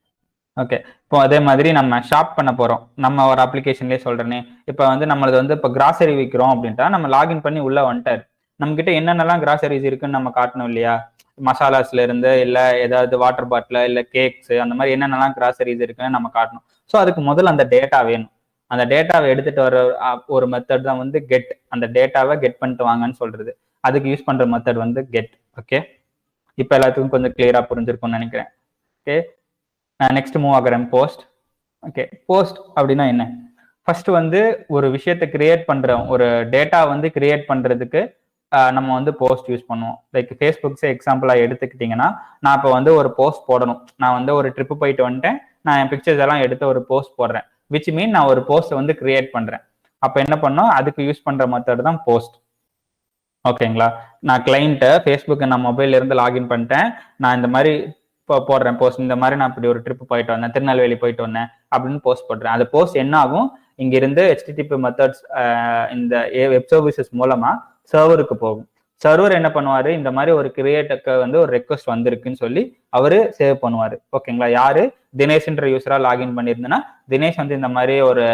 ஓகே, இப்போ அதே மாதிரி நம்ம ஷாப் பண்ண போறோம். நம்ம ஒரு அப்ளிகேஷன்லேயே சொல்றேனே, இப்போ வந்து நம்மளது வந்து இப்போ கிராசரி விற்கிறோம் அப்படின்ட்டா நம்ம லாகின் பண்ணி உள்ள வந்துட்டாரு. நம்ம கிட்ட என்னென்னலாம் கிராசரிஸ் இருக்குன்னு நம்ம காட்டணும் இல்லையா? மசாலாஸ்ல இருந்து இல்லை ஏதாவது வாட்டர் பாட்டில் இல்லை கேக்ஸ், அந்த மாதிரி என்னென்னலாம் கிராசரிஸ் இருக்குன்னு நம்ம காட்டணும். ஸோ அதுக்கு முதல்ல அந்த டேட்டா வேணும். அந்த டேட்டாவை எடுத்துட்டு வர ஒரு மெத்தட் தான் வந்து கெட். அந்த டேட்டாவை கெட் பண்ணிட்டு வாங்கன்னு சொல்றது. அதுக்கு யூஸ் பண்ற மெத்தட் வந்து கெட். ஓகே, இப்போ எல்லாத்துக்கும் கொஞ்சம் கிளியரா புரிஞ்சிருக்கும்னு நினைக்கிறேன். ஓகே, நெக்ஸ்ட் மூவ் ஆகிறேன். போஸ்ட். ஓகே, போஸ்ட் அப்படின்னா என்ன? ஃபர்ஸ்ட் வந்து ஒரு விஷயத்தை கிரியேட் பண்றோம், ஒரு டேட்டா வந்து கிரியேட் பண்றதுக்கு நம்ம வந்து போஸ்ட் யூஸ் பண்ணுவோம். லைக் ஃபேஸ்புக்ஸ் எக்ஸாம்பிளா எடுத்துக்கிட்டீங்கன்னா, நான் இப்போ வந்து ஒரு போஸ்ட் போடணும். நான் வந்து ஒரு ட்ரிப்பு போயிட்டு வந்துட்டேன், நான் என் பிக்சர்ஸ் எல்லாம் எடுத்து ஒரு போஸ்ட் போடுறேன். விச் மீன் நான் ஒரு போஸ்ட் வந்து கிரியேட் பண்றேன். அப்போ என்ன பண்ணோம், அதுக்கு யூஸ் பண்ற மெத்தட் தான் போஸ்ட். ஓகேங்களா? நான் கிளைண்ட்டை ஃபேஸ்புக் நான் மொபைல்ல இருந்து லாகின் பண்ணிட்டேன், நான் இந்த மாதிரி இப்போ போடுறேன் போஸ்ட், இந்த மாதிரி நான் இப்படி ஒரு ட்ரிப் போயிட்டு வந்தேன், திருநெல்வேலி போயிட்டு வந்தேன் அப்படின்னு போஸ்ட் போடுறேன். அந்த போஸ்ட் என்ன ஆகும், இங்கிருந்து HTTP மெத்தட்ஸ் இந்த வெப் சர்வீசஸ் மூலமா சர்வருக்கு போகும். சர்வர் என்ன பண்ணுவாரு, இந்த மாதிரி ஒரு கிரியேட்டருக்கு வந்து ஒரு ரெக்வஸ்ட் வந்திருக்குன்னு சொல்லி அவரு சேவ் பண்ணுவாரு. ஓகேங்களா? யாரு, தினேஷ்ன்ற யூஸரா லாகின் பண்ணியிருந்தேன்னா, தினேஷ் வந்து இந்த மாதிரி ஒரு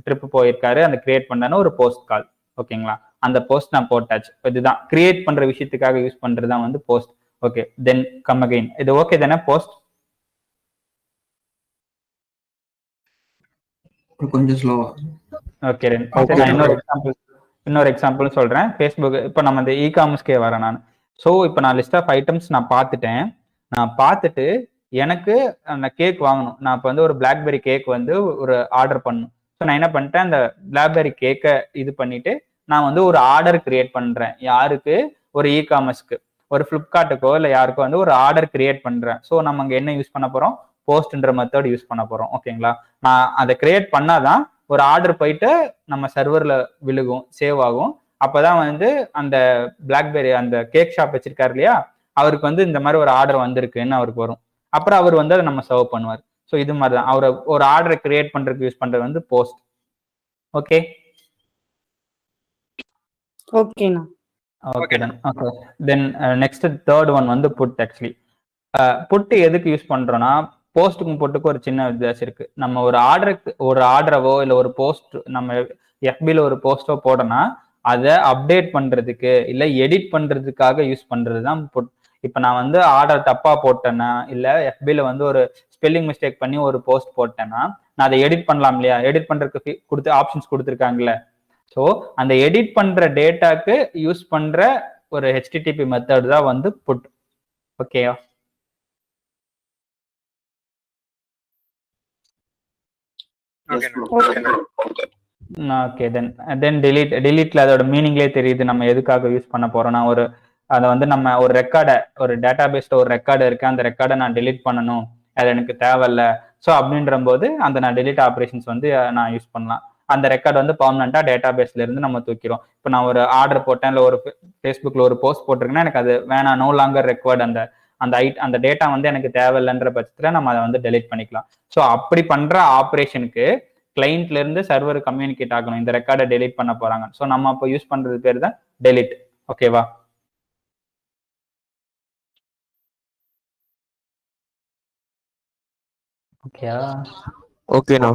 ட்ரிப் போயிருக்காரு, அந்த கிரியேட் பண்ணான்னு ஒரு போஸ்ட் கால். ஓகேங்களா? அந்த போஸ்ட் நான் போட்டாச்சு. இதுதான் கிரியேட் பண்ற விஷயத்துக்காக யூஸ் பண்றதுதான் வந்து போஸ்ட். ஓகே, தென் கம் அகைன். இது ஓகே தானே போஸ்ட்? கொஞ்சம் ஸ்லோவா. ஓகே, நான் இன்னொரு எக்ஸாம்பிள் சொல்றேன். ஃபேஸ்புக் இப்போ நம்ம இந்த இ-காமர்ஸ்க்கே வரேன் நான். ஸோ இப்போ நான் லிஸ்ட் ஆஃப் ஐட்டம்ஸ் நான் பார்த்துட்டு எனக்கு அந்த கேக் வாங்கணும். நான் இப்போ வந்து ஒரு பிளாக்பெரி கேக் வந்து ஒரு ஆர்டர் பண்ணணும். ஸோ நான் என்ன பண்ணிட்டேன், அந்த பிளாக்பெரி கேக்கை இது பண்ணிட்டு நான் வந்து ஒரு ஆர்டர் கிரியேட் பண்றேன். யாருக்கு? ஒரு இ-காமர்ஸ்க்கு, ஒரு ஃப்ளிப்கார்ட்டுக்கோ இல்லை யாருக்கோ வந்து ஒரு ஆர்டர் கிரியேட் பண்றேன். ஸோ நம்ம அங்கே என்ன யூஸ் பண்ண போறோம், போஸ்ட்ன்ற மெத்தட் யூஸ் பண்ண போறோம். ஓகேங்களா? நான் அதை கிரியேட் பண்ணாதான் ஒரு ஆர்டர் போயிட்டு நம்ம சர்வர்ல விழுகும், சேவ் ஆகும். அப்பதான் வந்து அந்த பிளாக்பெரி அந்த கேக் ஷாப் வச்சிருக்காரு இல்லையா, அவருக்கு வந்து இந்த மாதிரி ஒரு ஆர்டர் வந்திருக்குன்னு அவருக்கு வரும். அப்புறம் அவர் வந்து அதை நம்ம சர்வ் பண்ணுவார். ஸோ இது மாதிரி தான் அவர் ஒரு ஆர்டரை கிரியேட் பண்றதுக்கு யூஸ் பண்றது வந்து போஸ்ட். ஓகே ஓகேண்ணா. Okay done. Okay, then next third one வந்து புட். ஆக்சுவலி புட்டு எதுக்கு யூஸ் பண்றோம்னா, போஸ்ட்டுக்கும் புட்டுக்கும் ஒரு சின்ன வித்தியாசம் இருக்கு. நம்ம ஒரு ஆர்டரவோ இல்லை ஒரு போஸ்ட் நம்ம FBல ஒரு போஸ்டோ போடனா அதை அப்டேட் பண்றதுக்கு இல்லை எடிட் பண்றதுக்காக யூஸ் பண்றது தான் புட். இப்போ நான் வந்து ஆர்டர் தப்பா போட்டேன்னா, இல்லை FBல வந்து ஒரு ஸ்பெல்லிங் மிஸ்டேக் பண்ணி ஒரு போஸ்ட் போட்டேன்னா, நான் அதை எடிட் பண்ணலாம் இல்லையா? எடிட் பண்றதுக்கு ஆப்ஷன்ஸ் கொடுத்துருக்காங்கல்ல. ஸோ அந்த எடிட் பண்ற டேட்டாக்கு யூஸ் பண்ற ஒரு HTTP மெத்தட் தான் வந்து புட். ஓகேயா? ஓகே, தென் டிலீட்ல அதோட மீனிங்லேயே தெரியுது நம்ம எதுக்காக யூஸ் பண்ண போறோம்னா, அதை வந்து நம்ம ஒரு ரெக்கார்டை, ஒரு டேட்டா பேஸ்ல ஒரு ரெக்கார்டு இருக்கு, அந்த ரெக்கார்டை நான் டிலீட் பண்ணணும், அது எனக்கு தேவையில்ல. ஸோ அப்படின்ற போது அந்த நான் டிலீட் ஆப்ரேஷன்ஸ் வந்து நான் யூஸ் பண்ணலாம். அந்த ரெக்கார்டு வந்து பர்மனண்டா டேட்டா பேஸ்ல இருந்து நம்ம தூக்கிறோம். இப்போ நான் ஒரு ஆர்டர் போட்டேன், இல்லை ஒரு ஃபேஸ்புக்ல ஒரு போஸ்ட் போட்டிருக்கேன்னா, எனக்கு அது வேணாம், நோ லாங்கர் ரெக்வயர்ட், அந்த டேட்டா வந்து எனக்கு தேவையில்லைன்ற பட்சத்துல நம்ம அதை வந்து டெலிட் பண்ணிக்கலாம். ஸோ அப்படி பண்ற ஆப்ரேஷனுக்கு கிளைண்ட்ல இருந்து சர்வர் கம்யூனிகேட் ஆகணும், இந்த ரெக்கார்டை டெலிட் பண்ண போறாங்க. ஸோ நம்ம அப்போ யூஸ் பண்றது பேர் தான் டெலிட். ஓகேவா? ஓகேண்ணா.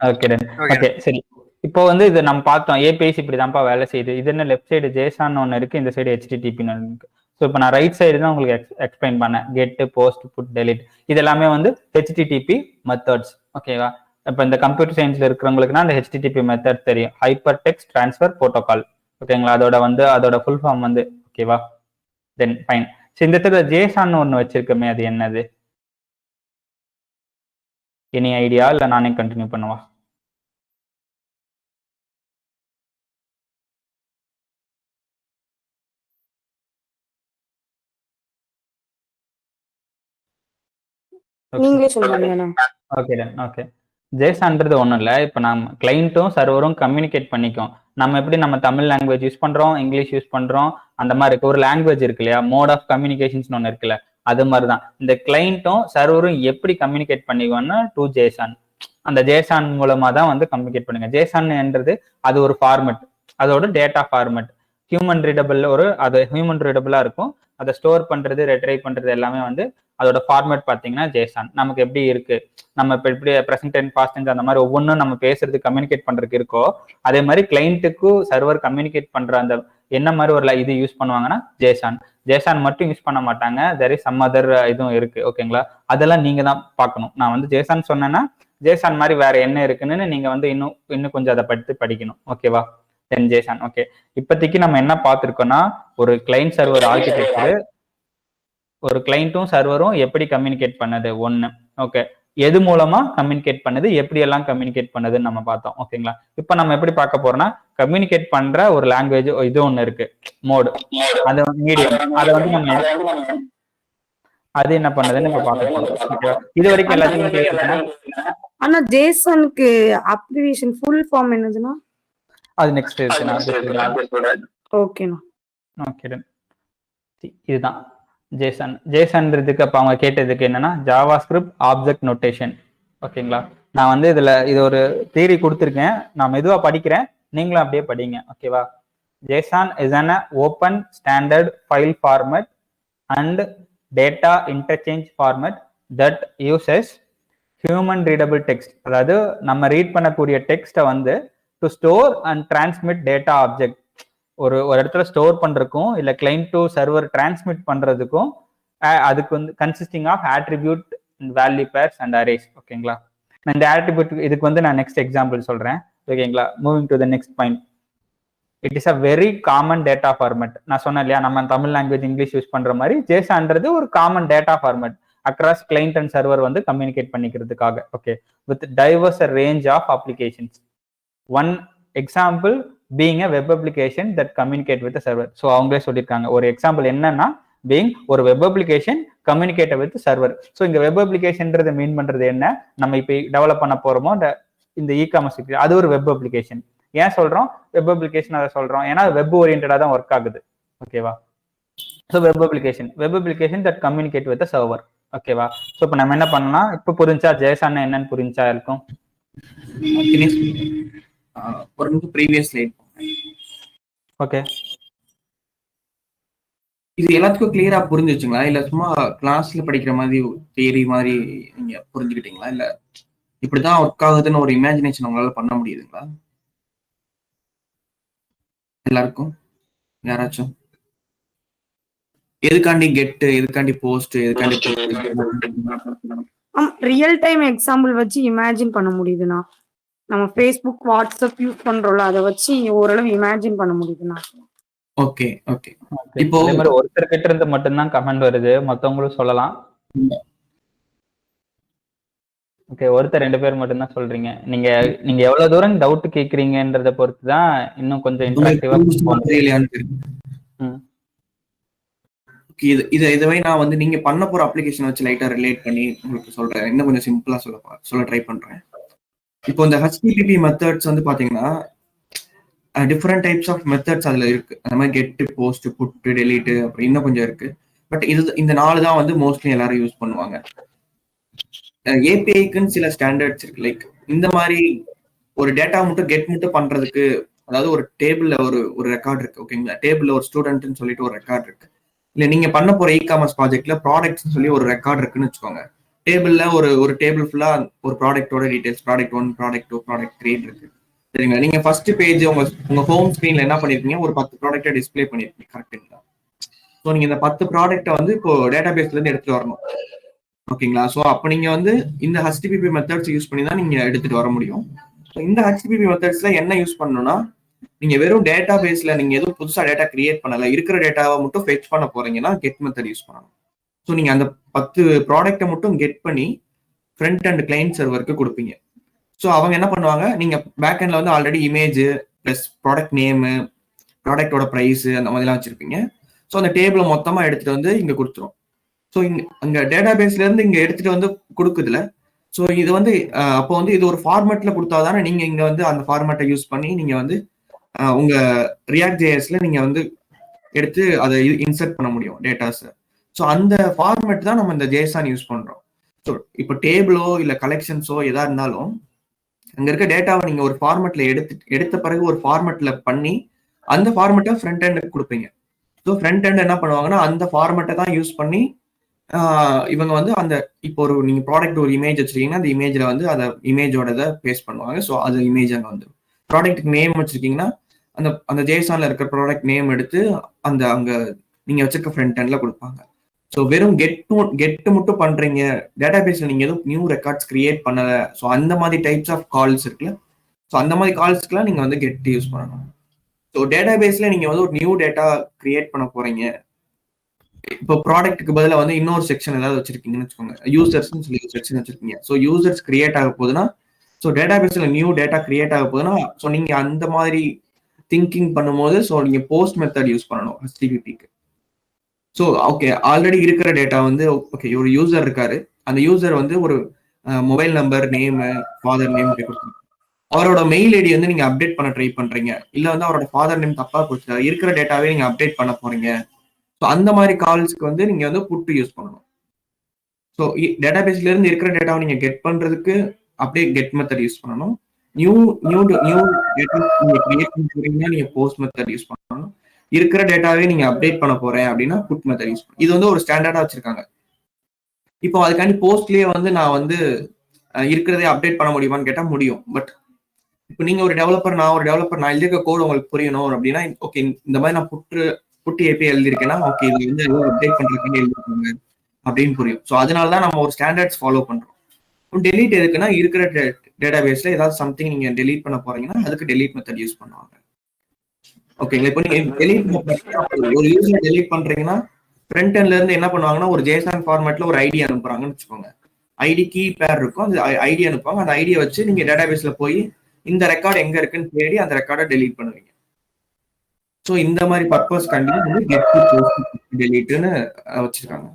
Okay done. ஓகே சரி, இப்போ வந்து இது நம்ம பார்த்தோம், ஏபிஐஸ் இப்படிதான்ப்பா வேலை செய்யுது. இது என்ன, லெஃப்ட் சைடு ஜேசான் ஒன்று இருக்கு, இந்த சைடு HTTP இருக்கு. ஸோ இப்போ நான் ரைட் சைடு தான் உங்களுக்கு எக்ஸ்பிளைன் பண்ணேன். கெட், போஸ்ட், புட், டெலிட், இது எல்லாமே வந்து HTTP மெத்தட்ஸ். ஓகேவா? இப்போ இந்த கம்ப்யூட்டர் சயின்ஸ்ல இருக்கிறவங்களுக்குனா அந்த HTTP மெத்தட் தெரியும், ஹைப்பர் டெக்ஸ்ட் டிரான்ஸ்ஃபர் புரோட்டோகால். ஓகேங்களா? அதோட ஃபுல் ஃபார்ம் வந்து. ஓகேவா? தென் ஃபைன். ஸோ இந்த இடத்துல ஜேசான் ஒன்று வச்சிருக்கோமே, அது என்னது? எனி ஐடியா இல்லை நானே கண்டினியூ பண்ணுவா? நீங்களே சொல்லுங்க. Okay done. ஓகே, ஜேசான்றது ஒன்றும் இல்லை. இப்போ நம்ம கிளைண்ட்டும் சர்வரும் கம்யூனிகேட் பண்ணிக்கும். நம்ம எப்படி நம்ம தமிழ் லாங்குவேஜ் யூஸ் பண்ணுறோம், இங்கிலீஷ் யூஸ் பண்ணுறோம், அந்த மாதிரி இருக்கு. ஒரு லாங்குவேஜ் இருக்கு இல்லையா, மோட் ஆஃப் கம்யூனிகேஷன்ஸ் ஒன்று இருக்குல்ல, அது மாதிரி தான் இந்த கிளைண்ட்டும் சர்வரும் எப்படி கம்யூனிகேட் பண்ணிக்குவோம்னா டு ஜேசான். அந்த ஜேசான் மூலமாக தான் வந்து கம்யூனிகேட் பண்ணுங்க. ஜேசான்ன்றது அது ஒரு ஃபார்மெட், அதோட டேட்டா ஃபார்மெட். ஹியூமன் ரீடபிள் அது ஹியூமன் ரீடபிளாக இருக்கும். அதை ஸ்டோர் பண்ணுறது, ரெட்ரைவ் பண்ணுறது எல்லாமே வந்து அதோட ஃபார்மேட் பார்த்தீங்கன்னா ஜேசான். நமக்கு எப்படி இருக்கு, நம்ம இப்போ எப்படி ப்ரெசென்ட் டென்ஸ், பாஸ்ட் டென்ஸ் அந்த மாதிரி ஒவ்வொன்றும் நம்ம பேசுறது கம்யூனிகேட் பண்றதுக்கு இருக்கோ, அதே மாதிரி கிளைண்ட்டுக்கும் சர்வர் கம்யூனிகேட் பண்ற அந்த என்ன மாதிரி ஒரு இது யூஸ் பண்ணுவாங்கன்னா ஜேசான். ஜேசான் மட்டும் யூஸ் பண்ண மாட்டாங்க, தெர் இஸ் சம் அதர் இதுவும் இருக்கு. ஓகேங்களா, அதெல்லாம் நீங்க தான் பார்க்கணும். நான் வந்து ஜேசான் சொன்னேன்னா ஜேசான் மாதிரி வேற என்ன இருக்குன்னு நீங்க வந்து இன்னும் கொஞ்சம் அதை பற்றி படிக்கணும். ஓகேவா, தென் ஜேசான். ஓகே, இப்போதைக்கு நம்ம என்ன பார்த்துருக்கோம்னா ஒரு கிளைண்ட் சர்வர் ஆர்கிடெக்சர், ஒரு கிளைண்ட்டும் சர்வரும் எப்படி கம்யூனிகேட் பண்ணது ஒன்று. ஓகே, எது மூலமா கம்யூனிகேட் பண்ணுது, எப்படி எல்லாம் கம்யூனிகேட் பண்ணுதுன்னு நம்ம பார்த்தோம். ஓகேங்களா, இப்போ நம்ம எப்படி பார்க்க போறோம்னா கம்யூனிகேட் பண்ற ஒரு லாங்குவேஜ் இது ஒன்று இருக்கு, மோடு, அது மீடியம். அதை வந்து நம்ம அது என்ன பண்ணுதுன்னு இப்ப பார்க்க போறோம். ஓகேவா, இது வரைக்கும் எல்லாத்தையும் கேட்குறேன். ஆனா ஜேசனுக்கு அப்ளிகேஷன் ஃபுல் ஃபார்ம் என்னதுன்னா அது நெக்ஸ்ட் இருக்கு. ஓகேண்ணா. ஓகே, இதுதான் ஜேசன். ஜேசன்ன்றதுக்கு அப்போ அவங்க கேட்டதுக்கு என்னன்னா ஜாவா ஸ்கிரிப்ட் ஆப்ஜெக்ட் நோட்டேஷன். ஓகேங்களா, நான் வந்து இது ஒரு தியரி கொடுத்துருக்கேன், நான் மெதுவாக படிக்கிறேன், நீங்களும் அப்படியே படிங்க. ஓகேவா, Jason is an open standard file format and data interchange format that uses human readable text. அதாவது நம்ம ரீட் பண்ணக்கூடிய டெக்ஸ்ட்டை வந்து to store and transmit data object. ஒரு இடத்துல ஸ்டோர் பண்றதுக்கும் இல்ல கிளைண்ட் டு சர்வர் டிரான்ஸ்மிட் பண்றதுக்கும் அதுக்கு வந்து consisting of attribute, value pairs and arrays. ஓகேங்களா, இந்த ஆட்ரிபியூட் இதுக்கு வந்து நான் நெக்ஸ்ட் எக்ஸாம்பிள் சொல்றேன். ஓகேங்களா, moving to the next point. It is a very common data format. நான் சொன்னேன் இல்லையா, நம்ம தமிழ் லாங்குவேஜ் இங்கிலீஷ் யூஸ் பண்ற மாதிரி ஜேசான்றது ஒரு common data format across client and server வந்து கம்யூனிகேட் பண்ணிக்கிறதுக்காக. Okay, with diverse range of applications. One example being a web application that communicate with the server. So அவங்களே சொல்லியிருக்காங்க ஒரு எக்ஸாம்பிள் என்னன்னா being ஒரு web application communicate with server. So இங்க web அப்ளிகேஷன்றது mean பண்றது என்ன, நம்ம இப்போ டெவலப் பண்ண போறோமோ இந்த இ-காமர்ஸ் அது ஒரு வெப் அப்ளிகேஷன். ஏன் சொல்றோம் வெப் அப்ளிகேஷன் அதை சொல்றோம், ஏன்னா வெப் ஓரியன்டா தான் ஒர்க் ஆகுது. ஓகேவா, so web application that communicate with server. ஓகேவா, ஸோ இப்போ நம்ம என்ன பண்ணலாம், இப்போ புரிஞ்சா ஜேசான் என்னன்னு புரிஞ்சா இருக்கும். ஒரு ப்ரீவியஸ் ஸ்லைட். ஓகே, இது எல்லாத்துக்கும் கிளியரா புரிஞ்சிச்சுங்களா, இல்ல சும்மா கிளாஸ்ல படிக்கிற மாதிரி தியரி மாதிரி நீங்க புரிஞ்சுக்கிட்டீங்களா, இல்ல இப்படிதான் ஒர்க் ஆகுதுன்னு ஒரு இமேஜினேஷன் உங்களால பண்ண முடியுதுங்களா எல்லாருக்கும்? யாராச்சும் எதுக்காண்டி கெட், எதுக்காண்டி போஸ்ட், எதுக்காண்டி ரியல் டைம் எக்ஸாம்பிள் வச்சு இமேஜின் பண்ண முடியுதுண்ணா. நம்ம ஃபேஸ்புக், வாட்ஸ்அப் யூஸ் பண்றோம்ல, அதை வச்சு ஓரளவு இமேஜின் பண்ண முடியுதுண்ணா. ஓகே ஓகே, இப்போ ஒருத்தர் கிட்ட இருந்து மட்டும்தான் கமெண்ட் வருது, மத்தவங்களும் சொல்லலாம். ஓகே, ஒருத்தர் 2 பேர் மட்டும் தான் சொல்றீங்க. நீங்க எவ்வளவு தூரம் டவுட் கேக்குறீங்கன்றத பொறுத்து தான் இன்னும் கொஞ்சம் இன்டராக்டிவா. இதை நான் வந்து நீங்க பண்ண போற அப்ளிகேஷன் வச்சு லைட்டா ரிலேட் பண்ணி உங்களுக்கு சொல்றேன், இன்னும் கொஞ்சம் சிம்பிளா சொல்ல ட்ரை பண்றேன். இப்போ இந்த HTTP மெத்தட்ஸ் வந்து பாத்தீங்கன்னா டிஃப்ரெண்ட் டைப்ஸ் ஆஃப் மெத்தட்ஸ் அதுல இருக்கு. அந்த மாதிரி கெட், போஸ்ட், புட், டெலீட், அப்புறம் இன்னும் கொஞ்சம் இருக்கு. பட் இந்த 4 தான் வந்து மோஸ்ட்லி எல்லாரும் யூஸ் பண்ணுவாங்க. ஏபிஐக்குன்னு சில ஸ்டாண்டர்ட்ஸ் இருக்கு. லைக் இந்த மாதிரி ஒரு டேட்டா மட்டும் கெட் மட்டும் பண்றதுக்கு, அதாவது ஒரு டேபிள்ல ஒரு ரெக்கார்ட் இருக்கு. ஓகேங்களா, டேபிள்ல ஒரு ஸ்டூடெண்ட்னு சொல்லிட்டு ஒரு ரெக்கார்ட் இருக்கு. இல்ல நீங்க பண்ண போற இ-காமர்ஸ் ப்ராஜெக்ட்ல ப்ராடக்ட்ஸ் சொல்லி ஒரு ரெக்கார்ட் இருக்குன்னு வச்சுக்கோங்க. டேபிள்ல ஒரு டேபிள் ஃபுல்லா ஒரு ப்ராடக்டோட டீடைல்ஸ், ப்ராடக்ட் 1, ப்ராடக்ட் 2, ப்ராடக்ட் 3 இருக்கு. சரிங்களா, நீங்க ஃபர்ஸ்ட் பேஜ் உங்க ஹோம் ஸ்கிரீன்ல என்ன பண்ணிருக்கீங்க, ஒரு 10 ப்ராடக்ட்டை டிஸ்பிளே பண்ணிருக்கீங்க. கரெக்டுங்களா? ஸோ நீங்க இந்த 10 ப்ராடக்ட்டை வந்து இப்போ டேட்டா பேஸ்ல இருந்து எடுத்துட்டு வரணும். ஓகேங்களா, ஸோ அப்போ நீங்க வந்து இந்த HTTP மெத்தட்ஸ் யூஸ் பண்ணி தான் நீங்க எடுத்துட்டு வர முடியும். இந்த HTTP மெத்தட்ஸ்ல என்ன யூஸ் பண்ணணும்னா, நீங்க வெறும் டேட்டா பேஸ்ல நீங்க எதுவும் புதுசா டேட்டா கிரியேட் பண்ணல, இருக்கிற டேட்டாவை மட்டும் ஃபெச் பண்ண போறீங்கன்னா கெட் மெத்தட் யூஸ் பண்ணணும். ஸோ நீங்க அந்த 10 ப்ராடக்ட்டை மட்டும் கெட் பண்ணி ஃப்ரண்ட் அண்ட் கிளைண்ட் சர்வருக்கு கொடுப்பீங்க. ஸோ அவங்க என்ன பண்ணுவாங்க, நீங்க பேக் எண்ட்ல வந்து already image plus product name, ப்ராடக்டோட ப்ரைஸ் அந்த மாதிரிலாம் வச்சிருப்பீங்க. ஸோ அந்த டேபிளை மொத்தமா எடுத்துட்டு வந்து இங்க கொடுத்துரும். ஸோ அங்க டேட்டா பேஸ்ல இருந்து இங்க எடுத்துட்டு வந்து கொடுக்குதுல. ஸோ இது வந்து அப்போ வந்து இது ஒரு ஃபார்மேட்ல கொடுத்தாதானே நீங்க இங்க வந்து அந்த ஃபார்மேட்டை யூஸ் பண்ணி நீங்க வந்து உங்க ரியாக்ட் ஜேஎஸ்ல நீங்க வந்து எடுத்து அதை இன்சர்ட் பண்ண முடியும் டேட்டாஸ். ஸோ அந்த ஃபார்மேட் தான் நம்ம இந்த ஜேஎஸ்ஆன் யூஸ் பண்றோம். ஸோ இப்போ டேபிளோ இல்லை கலெக்ஷன்ஸோ எதா இருந்தாலும் அங்க இருக்க டேட்டாவை நீங்க ஒரு ஃபார்மேட்ல எடுத்த பிறகு ஒரு ஃபார்மேட்ல பண்ணி அந்த ஃபார்மேட்டை ஃப்ரண்ட் எண்டுக்கு கொடுப்பீங்க. ஸோ ஃப்ரண்ட் எண்ட் என்ன பண்ணுவாங்கன்னா அந்த ஃபார்மேட்டை தான் யூஸ் பண்ணி இவங்க வந்து அந்த இப்போ ஒரு நீங்க ப்ராடக்ட் ஒரு இமேஜ் வச்சிருக்கீங்கன்னா அந்த இமேஜ்ல வந்து அதை இமேஜோட இதை பேஸ்ட் பண்ணுவாங்க. ஸோ அது இமேஜ் அங்கே வந்துடும். ப்ராடக்ட் நேம் வச்சிருக்கீங்கன்னா அந்த அந்த ஜேசான்ல இருக்கிற ப்ராடக்ட் நேம் எடுத்து அந்த அங்க நீங்க வச்சிருக்க ஃப்ரண்ட் எண்ட்ல கொடுப்பாங்க. ஸோ வெறும் கெட் மட்டும் பண்றீங்க, டேட்டா பேஸ்ல நீங்க எதுவும் நியூ ரெக்கார்ட்ஸ் கிரியேட் பண்ணல. ஸோ அந்த மாதிரி டைப்ஸ் ஆஃப் கால்ஸ் இருக்குல்ல, ஸோ அந்த மாதிரி கால்ஸ்க்குலாம் நீங்க வந்து கெட் யூஸ் பண்ணணும். ஸோ டேட்டா பேஸ்ல நீங்க வந்து ஒரு நியூ டேட்டா கிரியேட் பண்ண போறீங்க. இப்போ ப்ராடக்ட்டுக்கு பதிலாக வந்து இன்னொரு செக்ஷன் ஏதாவது வச்சிருக்கீங்கன்னு வச்சுக்கோங்க, யூசர்ஸ்ன்னு சொல்லி செக்ஷன் வச்சிருக்கீங்க. ஸோ யூசர்ஸ் கிரியேட் ஆக போகுதுன்னா, ஸோ டேட்டா பேஸ்ல நியூ டேட்டா கிரியேட் ஆக போகுதுன்னா, ஸோ நீங்க அந்த மாதிரி திங்கிங் பண்ணும்போது ஸோ நீங்க போஸ்ட் மெத்தட் யூஸ் பண்ணணும் HTTPக்கு. ஸோ ஓகே, ஆல்ரெடி இருக்கிற டேட்டா வந்து ஓகே ஒரு யூசர் இருக்காரு, அந்த யூசர் வந்து ஒரு mobile number, name, father name கொடுத்துருக்காங்க. அவரோட மெயில் ஐடி வந்து நீங்க அப்டேட் பண்ண ட்ரை பண்றீங்க, இல்லை வந்து அவரோட ஃபாதர் நேம் தப்பா கொடுத்துருக்காரு, இருக்கிற டேட்டாவே நீங்க அப்டேட் பண்ண போறீங்க. ஸோ அந்த மாதிரி கால்ஸ்க்கு வந்து நீங்க வந்து புட்டு யூஸ் பண்ணணும். ஸோ டேட்டா பேஸ்ல இருந்து இருக்கிற டேட்டாவை நீங்க கெட் பண்றதுக்கு அப்படியே கெட் மெத்தட் யூஸ் பண்ணணும். நியூ டேட்டா நீங்க கிரியேட் பண்ணுறீங்கன்னா நீங்க போஸ்ட் மெத்தட் யூஸ் பண்ணணும். இருக்கிற டேட்டாவே நீங்க அப்டேட் பண்ண போறேன் அப்படின்னா புட் மெத்தட் யூஸ் பண்ணணும். இது வந்து ஒரு ஸ்டாண்டர்டா வச்சிருக்காங்க. இப்போ அதுக்காண்டி போஸ்ட்லயே வந்து நான் வந்து இருக்கிறதே அப்டேட் பண்ண முடியுமான்னு கேட்டா முடியும். பட் இப்போ நீங்க ஒரு டெவலப்பர், நான் ஒரு டெவலப்பர், நான் எழுதியிருக்க கோட் உங்களுக்கு புரியணும் அப்படின்னா ஓகே இந்த மாதிரி நான் புட்டு ஏபி எழுதியிருக்கேன்னா ஓகே இது வந்து அப்டேட் பண்றதுக்கு எழுதிருக்காங்க அப்படின்னு புரியும். ஸோ அதனாலதான் நம்ம ஒரு ஸ்டாண்டர்ட்ஸ் ஃபாலோ பண்றோம். டெலீட் எதுக்குன்னா இருக்கிற டேட்டா பேஸ்ல ஏதாவது சம்திங் நீங்க டெலீட் பண்ண போறீங்கன்னா அதுக்கு டெலீட் மெத்தட் யூஸ் பண்ணுவாங்க. ஓகேங்களா? இப்போ நீங்க டெலீட் ஒரு யூசர் டெலீட் பண்றீங்கன்னா ஃப்ரண்ட் எண்ட்ல இருந்து என்ன பண்ணுவாங்கன்னா ஒரு ஜேசன் ஃபார்மேட்ல ஒரு ஐடி அனுப்புறாங்கன்னு வச்சுக்கோங்க. ஐடி கீ பேர் இருக்கும், அந்த ஐடி அனுப்புவாங்க. அந்த ஐடியை வச்சு நீங்க டேட்டா பேஸ்ல போய் இந்த ரெக்கார்டு எங்க இருக்குன்னு தேடி அந்த ரெக்கார்டை டெலீட் பண்ணுவீங்க. ஸோ இந்த மாதிரி பர்பஸ் கண்டிப்பா வந்து கெட் டு போஸ்ட் டெலீட்னு வச்சிருக்காங்க.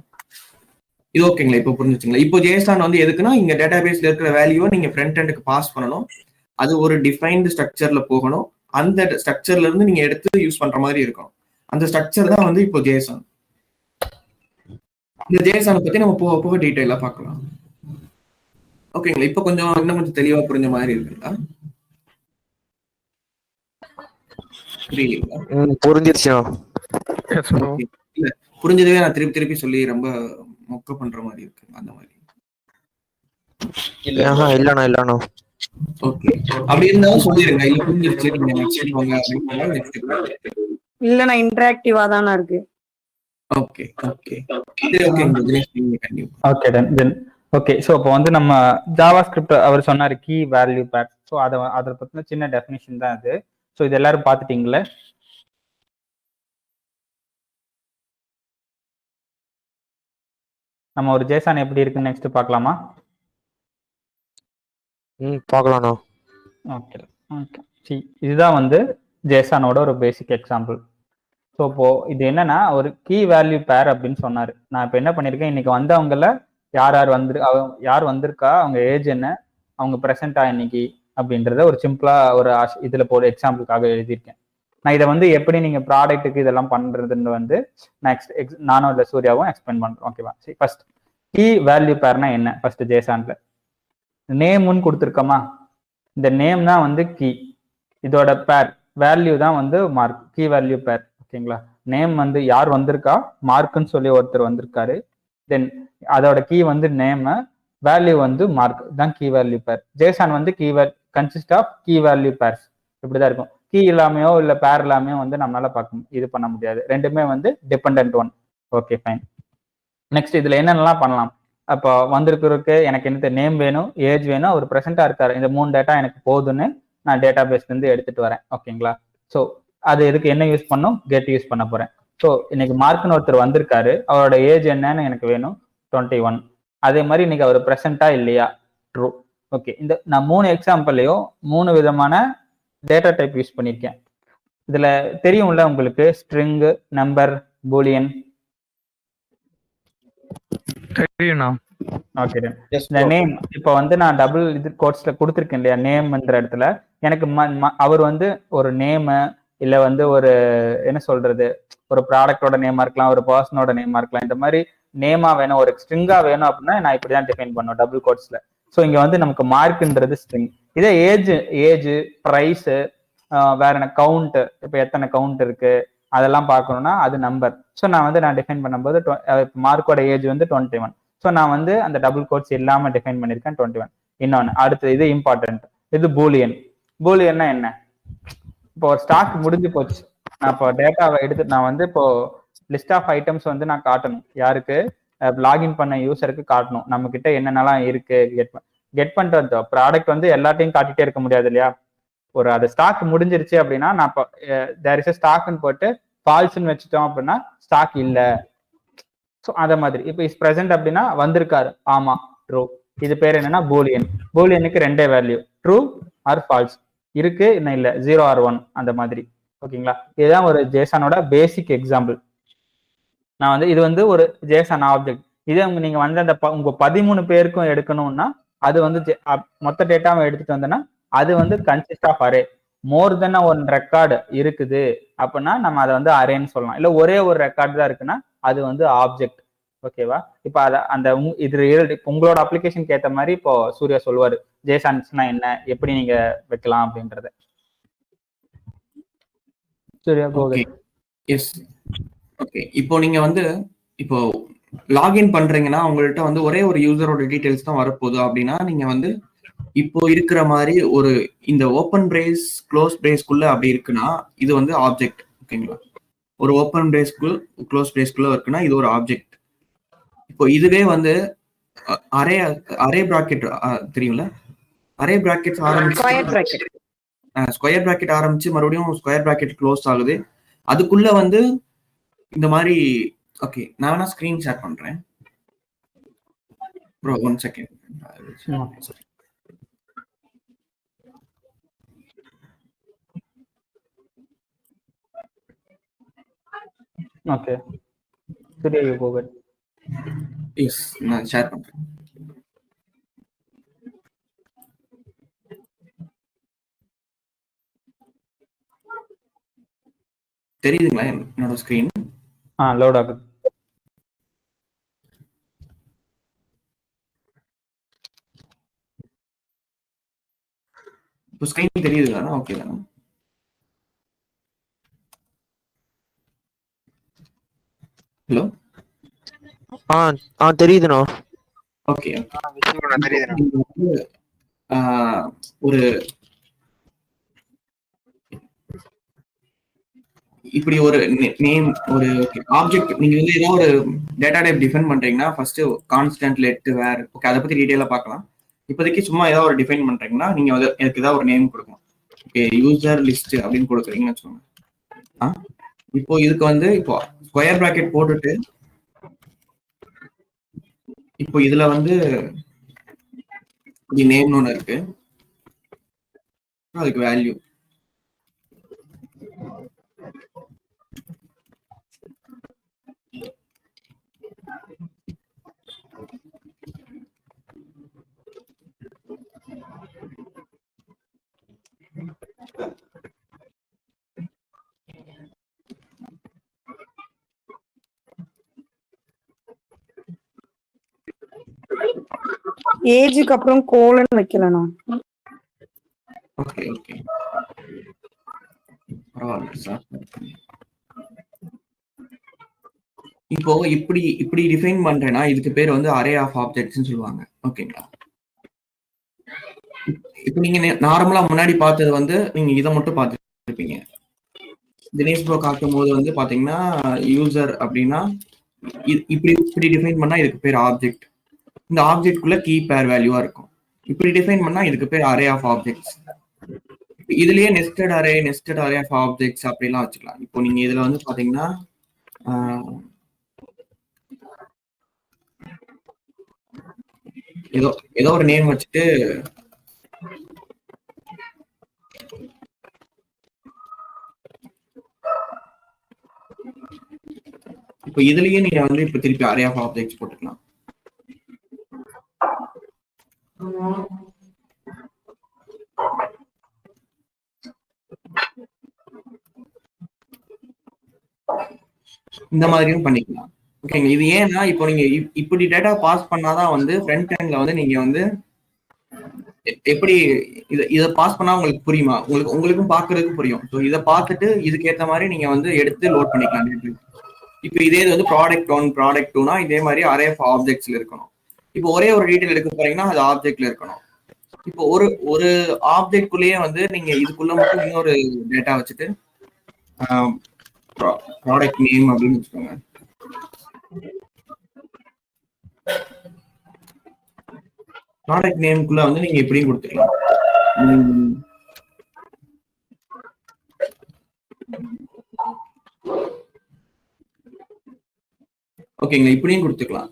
இது ஓகேங்களா? இப்போ புரிஞ்சுச்சுங்களா? இப்போ ஜேசான் வந்து எதுக்குன்னா இங்க டேட்டா பேஸ்ல இருக்கிற வேல்யூவை நீங்க ஃப்ரண்ட் எண்டுக்கு பாஸ் பண்ணணும். அது ஒரு டிஃபைன்டு ஸ்ட்ரக்சர்ல போகணும். அந்த ஸ்ட்ரக்சர்ல இருந்து நீங்க எடுத்து யூஸ் பண்ற மாதிரி இருக்கும். அந்த ஸ்ட்ரக்சர் தான் வந்து இப்போ ஜேசான். இந்த ஜேசானை பத்தி நம்ம போக போக டீட்டெயிலா பார்க்கலாம். ஓகேங்களா? இப்போ கொஞ்சம் இன்னும் கொஞ்சம் தெளிவா புரிஞ்ச மாதிரி இருக்குங்களா? புரிஞ்சிருச்சா? இல்ல புரிஞ்சதே நான் திருப்பி திருப்பி சொல்லி ரொம்ப மொக்க பண்ற மாதிரி இருக்கு அந்த மாதிரி. இல்லண்ணா ஓகே, அப்படி இருந்தாலும் சொல்லிருங்க. இல்ல புரிஞ்சிருச்சு நீங்க நெக்ஸ்ட் வாங்க அப்படினா நெக்ஸ்ட் இல்ல நான் இன்டராக்டிவா தானா இருக்கு. ஓகே ஓகே சரி okay okay then okay. So இப்போ வந்து நம்ம ஜாவா ஸ்கிரிப்ட் அவர் சொன்னார் கீ வேல்யூ பேர். ஸோ அதை பற்றின சின்ன டெஃபினிஷன் தான் அது. ஸோ இது எல்லாரும் பார்த்துட்டீங்களே? நம்ம ஒரு ஜேசான் எப்படி இருக்குன்னு நெக்ஸ்ட் பார்க்கலாமா? பார்க்கலாம்ண்ணா. Okay okay. இதுதான் வந்து ஜேசானோட ஒரு பேசிக் எக்ஸாம்பிள். ஸோ இப்போ இது என்னன்னா ஒரு கீ வேல்யூ பேர் அப்படின்னு சொன்னாரு. நான் இப்போ என்ன பண்ணியிருக்கேன், இன்னைக்கு வந்தவங்கள யார் வந்திருக்கா, அவங்க ஏஜ் என்ன, அவங்க ப்ரெசென்டா இன்னைக்கு அப்படின்றத ஒரு சிம்பிளா ஒரு இதுல போட எக்ஸாம்பிளுக்காக எழுதியிருக்கேன். நான் இதை வந்து எப்படி நீங்க ப்ராடக்ட்டுக்கு இதெல்லாம் பண்றதுன்னு வந்து நானும் இல்லை சூர்யாவும் எக்ஸ்பிளைன் பண்றோம். ஓகேவா? சரி, ஃபர்ஸ்ட் கீ வேல்யூ பேர்னா என்ன? ஃபர்ஸ்ட் ஜேசான்ல நேம்னு கொடுத்துருக்கோமா, இந்த நேம் தான் வந்து கீ, இதோட பேர் வேல்யூ தான் வந்து மார்க், கீ வேல்யூ பேர். ஓகேங்களா? நேம் வந்து யார் வந்திருக்கா, மார்க்குன்னு சொல்லி ஒருத்தர் வந்திருக்காரு. தென் அதோட கீ வந்து நேம், வேல்யூ வந்து மார்க் தான் கீ வேல்யூ பேர். ஜேசான் வந்து consist of key value pairs. இப்படிதான் இருக்கும். கீ இல்லாமையோ இல்லை பேர் இல்லாமையோ வந்து நம்மளால இது பண்ண முடியாது. ரெண்டுமே வந்து depend one. Okay fine. Next இதுல என்னென்னலாம் பண்ணலாம்? அப்போ வந்திருக்கிறதுக்கு எனக்கு என்ன நேம் வேணும், ஏஜ் வேணும், அவர் ப்ரெசென்டா இருக்காரு, இந்த 3 டேட்டா எனக்கு போதுன்னு நான் டேட்டா பேஸ்ல இருந்து எடுத்துட்டு வரேன். ஓகேங்களா? ஸோ அது எதுக்கு என்ன யூஸ் பண்ணும், கெட் யூஸ் பண்ண போறேன். ஸோ இன்னைக்கு மார்க்னு ஒருத்தர் வந்திருக்காரு, அவரோட ஏஜ் என்னன்னு எனக்கு வேணும், 21. அதே மாதிரி இன்னைக்கு அவர் ப்ரெசண்டா இல்லையா, ட்ரூ. ஓகே, இந்த நான் 3 எக்ஸாம்பிளையும் 3 விதமான டேட்டா டைப் யூஸ் பண்ணியிருக்கேன். இதுல தெரியும்ல உங்களுக்கு, ஸ்ட்ரிங், நம்பர், பூலியன் தெரியும்ண்ணா. ஓகே. இந்த நேம் இப்போ வந்து நான் டபுள் இது கோட்ஸ்ல கொடுத்துருக்கேன் இல்லையா, நேம்ன்ற இடத்துல எனக்கு அவர் வந்து ஒரு நேமு இல்ல வந்து ஒரு என்ன சொல்றது, ஒரு ப்ராடக்டோட நேமா இருக்கலாம், ஒரு பர்சனோட நேமா இருக்கலாம். இந்த மாதிரி நேமா வேணும், ஒரு ஸ்ட்ரிங்கா வேணும் அப்படின்னா நான் இப்படிதான் டிஃபைன் பண்ணுவேன் டபுள் கோட்ஸ்ல. ஸோ இங்க வந்து நமக்கு மார்க்ன்றது ஸ்ட்ரிங். இதே ஏஜ், ப்ரைஸ், வேற என்ன கவுண்ட், இப்போ எத்தனை கவுண்ட் இருக்கு அதெல்லாம் பார்க்கணும்னா அது நம்பர். ஸோ நான் டிஃபைன் பண்ணும்போது மார்க்கோட ஏஜ் வந்து 21. ஸோ நான் வந்து அந்த டபுள் கோட்ஸ் இல்லாம டிஃபைன் பண்ணியிருக்கேன் 21. இன்னொன்று அடுத்து இது இம்பார்ட்டன்ட், இது பூலியன். பூலியன்னா என்ன, இப்போ ஒரு ஸ்டாக் முடிஞ்சு போச்சு, நான் இப்போ டேட்டாவை எடுத்து நான் வந்து இப்போ லிஸ்ட் ஆஃப் ஐட்டம்ஸ் வந்து நான் காட்டணும், யாருக்கு லாகின் பண்ண யூசருக்கு காட்டணும் நம்ம கிட்ட என்னென்னலாம் இருக்கு. கெட் பண்றது ப்ராடக்ட் வந்து எல்லாத்தையும் காட்டிட்டே இருக்க முடியாது இல்லையா. ஒரு அது ஸ்டாக் முடிஞ்சிருச்சு அப்படின்னா நான் இப்போ தேர் இஸ் ஸ்டாக்னு போட்டு ஃபால்ஸ்ன்னு வச்சுட்டோம் அப்படின்னா ஸ்டாக் இல்லை. ஸோ அதை மாதிரி இப்போ இஸ் ப்ரெசென்ட் அப்படின்னா வந்திருக்காரு, ஆமா ட்ரூ. இது பேர் என்னன்னா பூலியன். பூலியனுக்கு 2 வேல்யூ, ட்ரூ ஆர் ஃபால்ஸ், இருக்கு இன்னும் இல்லை 0 or 1 அந்த மாதிரி. ஓகேங்களா, இதுதான் ஒரு ஜேசனோட பேசிக் எக்ஸாம்பிள். நான் வந்து இது வந்து ஒரு ஜேசன் ஆப்ஜெக்ட். இதே நீங்க வந்து அந்த உங்க 13 பேருக்கும் எடுக்கணும்னா அது வந்து மொத்த டேட்டாவை எடுத்துட்டு வந்தோன்னா அது வந்து consist of array. More then 1 record இருக்குது அப்படின்னா நம்ம அதை வந்து அரேன்னு சொல்லலாம். இல்லை ஒரே ஒரு ரெக்கார்டு தான் இருக்குன்னா அது வந்து ஆப்ஜெக்ட். ஓகேவா, இப்போ அதை அந்த இது உங்களோட அப்ளிகேஷனுக்கு ஏற்ற மாதிரி இப்போ சூர்யா சொல்லுவாரு ஜேசன்ஸ்னா என்ன, எப்படி நீங்க வைக்கலாம் அப்படின்றத. சூர்யா போக. Yes, okay. இப்போ நீங்க வந்து இப்போ லாகின் பண்றீங்கன்னா உங்கள்கிட்ட வந்து ஒரே ஒரு யூசரோட டீடைல்ஸ் தான் வரப்போகுது அப்படின்னா நீங்க வந்து இப்போ இருக்கிற மாதிரி ஒரு இந்த ஓப்பன் பிரேஸ் க்ளோஸ் பிரேஸ்க்குள்ள அப்படி இருக்குன்னா இது வந்து ஆப்ஜெக்ட். ஓகேங்களா, ஒரு ஓப்பன் பிரேஸ்க்குள் க்ளோஸ் பிரேஸ்க்குள்ள இருக்குன்னா இது ஒரு ஆப்ஜெக்ட். இப்போ இதுவே வந்து அரே பிராக்கெட் தெரியும்ல, அரே பிராக்கெட் ஆரம்பிச்சு ஸ்கொயர் பிராக்கெட் ஆரம்பிச்சு மறுபடியும் ஸ்கொயர் பிராக்கெட் க்ளோஸ் ஆகுது. அதுக்குள்ள வந்து இந்த மாதிரி. ஓகே, நான் வேணா ஸ்கிரீன் ஷேர் பண்றேன் bro, 1 second. Okay, Surya you go ahead. Yes, நான் ஷேர் பண்றேன். தெரியுதுங்களா என்னோட ஸ்கிரீன்? லோட் ஆகுது. இப்போ ஸ்கிரீன் தெரியுதுங்களா? ஓகே தானே? ஹலோ, தெரியுதுண்ணா. ஓகே, ஒரு இப்படி ஒரு நேம் ஒரு ஆப்ஜெக்ட் நீங்க வந்து ஏதாவது ஒரு டேட்டா டைப் டிஃபைன் பண்றீங்கன்னா ஃபர்ஸ்ட் கான்ஸ்டன்ட் லெட் வேர். ஓகே, அதை பத்தி டீடைலா பார்க்கலாம். இப்போதைக்கு சும்மா ஏதாவது ஒரு டிஃபைன் பண்றீங்கன்னா நீங்க வந்து எனக்கு ஏதாவது ஒரு நேம் கொடுக்கணும். ஓகே, யூசர் லிஸ்ட் அப்படின்னு கொடுக்குறீங்கன்னு வச்சுக்கோங்க. இப்போ இதுக்கு வந்து இப்போ ஸ்கொயர் பிராக்கெட் போட்டுட்டு இப்போ இதுல வந்து நேம்னு ஒன்று இருக்கு, அதுக்கு வேல்யூ. ஏஜுக்கு அப்புறம் கோலன் வைக்கலாம். ஓகே ஓகே, பரவாயில்ல சார். இப்போ இப்படி டிஃபைன் பண்றேன்னா இதுக்கு பேர் வந்து அரே ஆஃப் ஆப்ஜெக்ட்ஸ்னு சொல்லுவாங்க. ஓகேங்களா, இப்போ நீங்க நார்மலா முன்னாடி பார்த்தது வந்து நீங்க இதை மட்டும் பார்த்துருப்பீங்க. தினேஷ் ப்ரோ காட்டும் போது வந்து பாத்தீங்கன்னா யூசர் அப்படின்னா இப்படி டிஃபைன் பண்ணா இதுக்கு பேர் ஆப்ஜெக்ட். இந்த ஆப்ஜெக்ட்குள்ள கீ பேர் வேல்யூவா இருக்கும். இப்படி டிஃபைன் பண்ணா இதுக்கு பேர் அரே ஆஃப் ஆப்ஜெக்ட்ஸ். இதுலயே நெஸ்டட் அரே ஆஃப் ஆப்ஜெக்ட்ஸ் அப்படிலாம் வச்சுக்கலாம். இப்போ நீங்க இதுல வந்து பாத்தீங்கன்னா ஏதோ ஒரு நேம் வச்சுட்டு இப்போ இதுலயே நீங்க வந்து இப்ப திருப்பி அரே ஆஃப் ஆப்ஜெக்ட்ஸ் போட்டுக்கலாம். இந்த மாதிரியும் பண்ணிக்கலாம். ஓகேங்க. இது ஏன்னா இப்போ நீங்க இப்படி டேட்டா பாஸ் பண்ணாதான் வந்து ஃப்ரண்ட் எண்ட்ல வந்து நீங்க வந்து எப்படி இதை பாஸ் பண்ணா உங்களுக்கு புரியுமா, உங்களுக்கும் பாக்குறதுக்கு புரியும். ஸோ இதை பார்த்துட்டு இதுக்கேற்ற மாதிரி நீங்க வந்து எடுத்து லோட் பண்ணிக்கலாம். இப்போ இதே இது வந்து ப்ராடக்ட் 1 ப்ராடக்ட் 2னா இதே மாதிரி அரே ஆஃப் ஆப்ஜெக்ட்ஸ்ல இருக்கணும். இப்போ ஒரே ஒரு டீடைல் எடுக்க போறீங்கன்னா அது ஆப்ஜெக்ட்ல இருக்கணும். இப்போ ஒரு ஆப்ஜெக்ட் குள்ளேயே வந்து நீங்க இதுக்குள்ள மட்டும் இன்னொரு டேட்டா வச்சுட்டு ப்ராடக்ட் நேம் அப்படின்னு வச்சுக்கோங்க. ப்ராடக்ட் நேம்குள்ள வந்து நீங்க எப்படியும் கொடுத்துக்கலாம். ஓகேங்களா, இப்படியும் கொடுத்துக்கலாம்.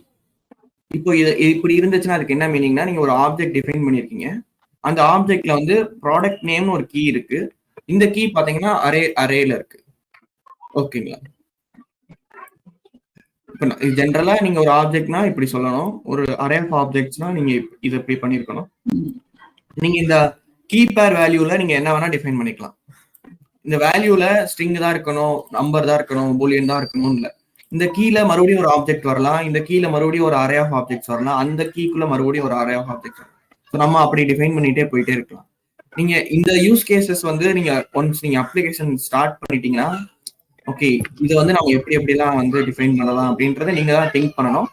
இப்போ இது இப்படி இருந்துச்சுன்னா அதுக்கு என்ன மீனிங்னா, நீங்க ஒரு ஆப்ஜெக்ட் டிஃபைன் பண்ணிருக்கீங்க. அந்த ஆப்ஜெக்ட்ல வந்து ப்ராடக்ட் நேம்னு ஒரு கீ இருக்கு. இந்த கீ பாத்தீங்கன்னா அரேல இருக்கு. ஓகேங்களா, இப்போ ஜென்ரலா நீங்க ஒரு ஆப்ஜெக்ட்னா இப்படி சொல்லணும், ஒரு அரே ஆஃப் ஆப்ஜெக்ட்ஸ்னா நீங்க இதை இப்படி பண்ணிருக்கணும். நீங்க இந்த கீ பேர் வேல்யூல நீங்க என்ன வேணா டிஃபைன் பண்ணிக்கலாம். இந்த வேல்யூல ஸ்ட்ரிங் தான் இருக்கணும், நம்பர் தான் இருக்கணும், பூலியன் தான் இருக்கணும் இல்ல. இந்த கீழ மறுபடியும் ஒரு ஆப்ஜெக்ட் வரலாம், இந்த கீழ மறுபடியும் ஒரு அரே ஆஃப் ஆப்ஜெக்ட்ஸ் வரலாம், அந்த கீக்குள்ள மறுபடியும் ஒரு அரே ஆஃப் ஆப்ஜெக்ட் வரலாம். ஸோ நம்ம அப்படி டிஃபைன் பண்ணிட்டே போயிட்டே இருக்கலாம். நீங்க இந்த யூஸ் கேசஸ் வந்து நீங்க ஒன்ஸ் நீங்க அப்ளிகேஷன் ஸ்டார்ட் பண்ணிட்டீங்கன்னா, ஓகே இதை வந்து நம்ம எப்படிலாம் வந்து டிஃபைன் பண்ணலாம் அப்படின்றத நீங்க தான் திங்க் பண்ணணும்.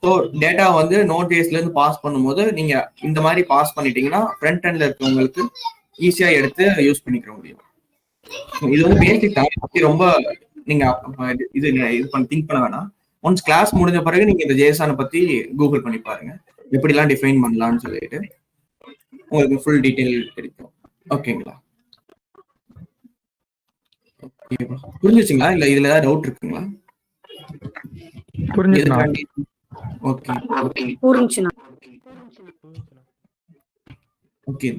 ஸோ டேட்டா வந்து நோட்.js இருந்து பாஸ் பண்ணும்போது நீங்க இந்த மாதிரி பாஸ் பண்ணிட்டீங்கன்னா ஃப்ரண்ட் எண்ட்ல இருக்கவங்களுக்கு ஈஸியா எடுத்து யூஸ் பண்ணிக்க முடியும். இது வந்து பேசிக் தான், ரொம்ப நீங்க இது திங்க் பண்ண வேணாம். ஒன்ஸ் கிளாஸ் முடிஞ்ச பிறகு நீங்க இந்த ஜேசனை பத்தி கூகுள் பண்ணி பாருங்க, எப்படிலாம் டிஃபைன் பண்ணலாம்னு சொல்லிட்டு உங்களுக்கு ஃபுல் டீடைல் கிடைக்கும். ஓகேங்களா, புரிஞ்சுச்சுங்களா? இல்ல இதுல ஏதாவது டவுட் இருக்குங்களா? Okay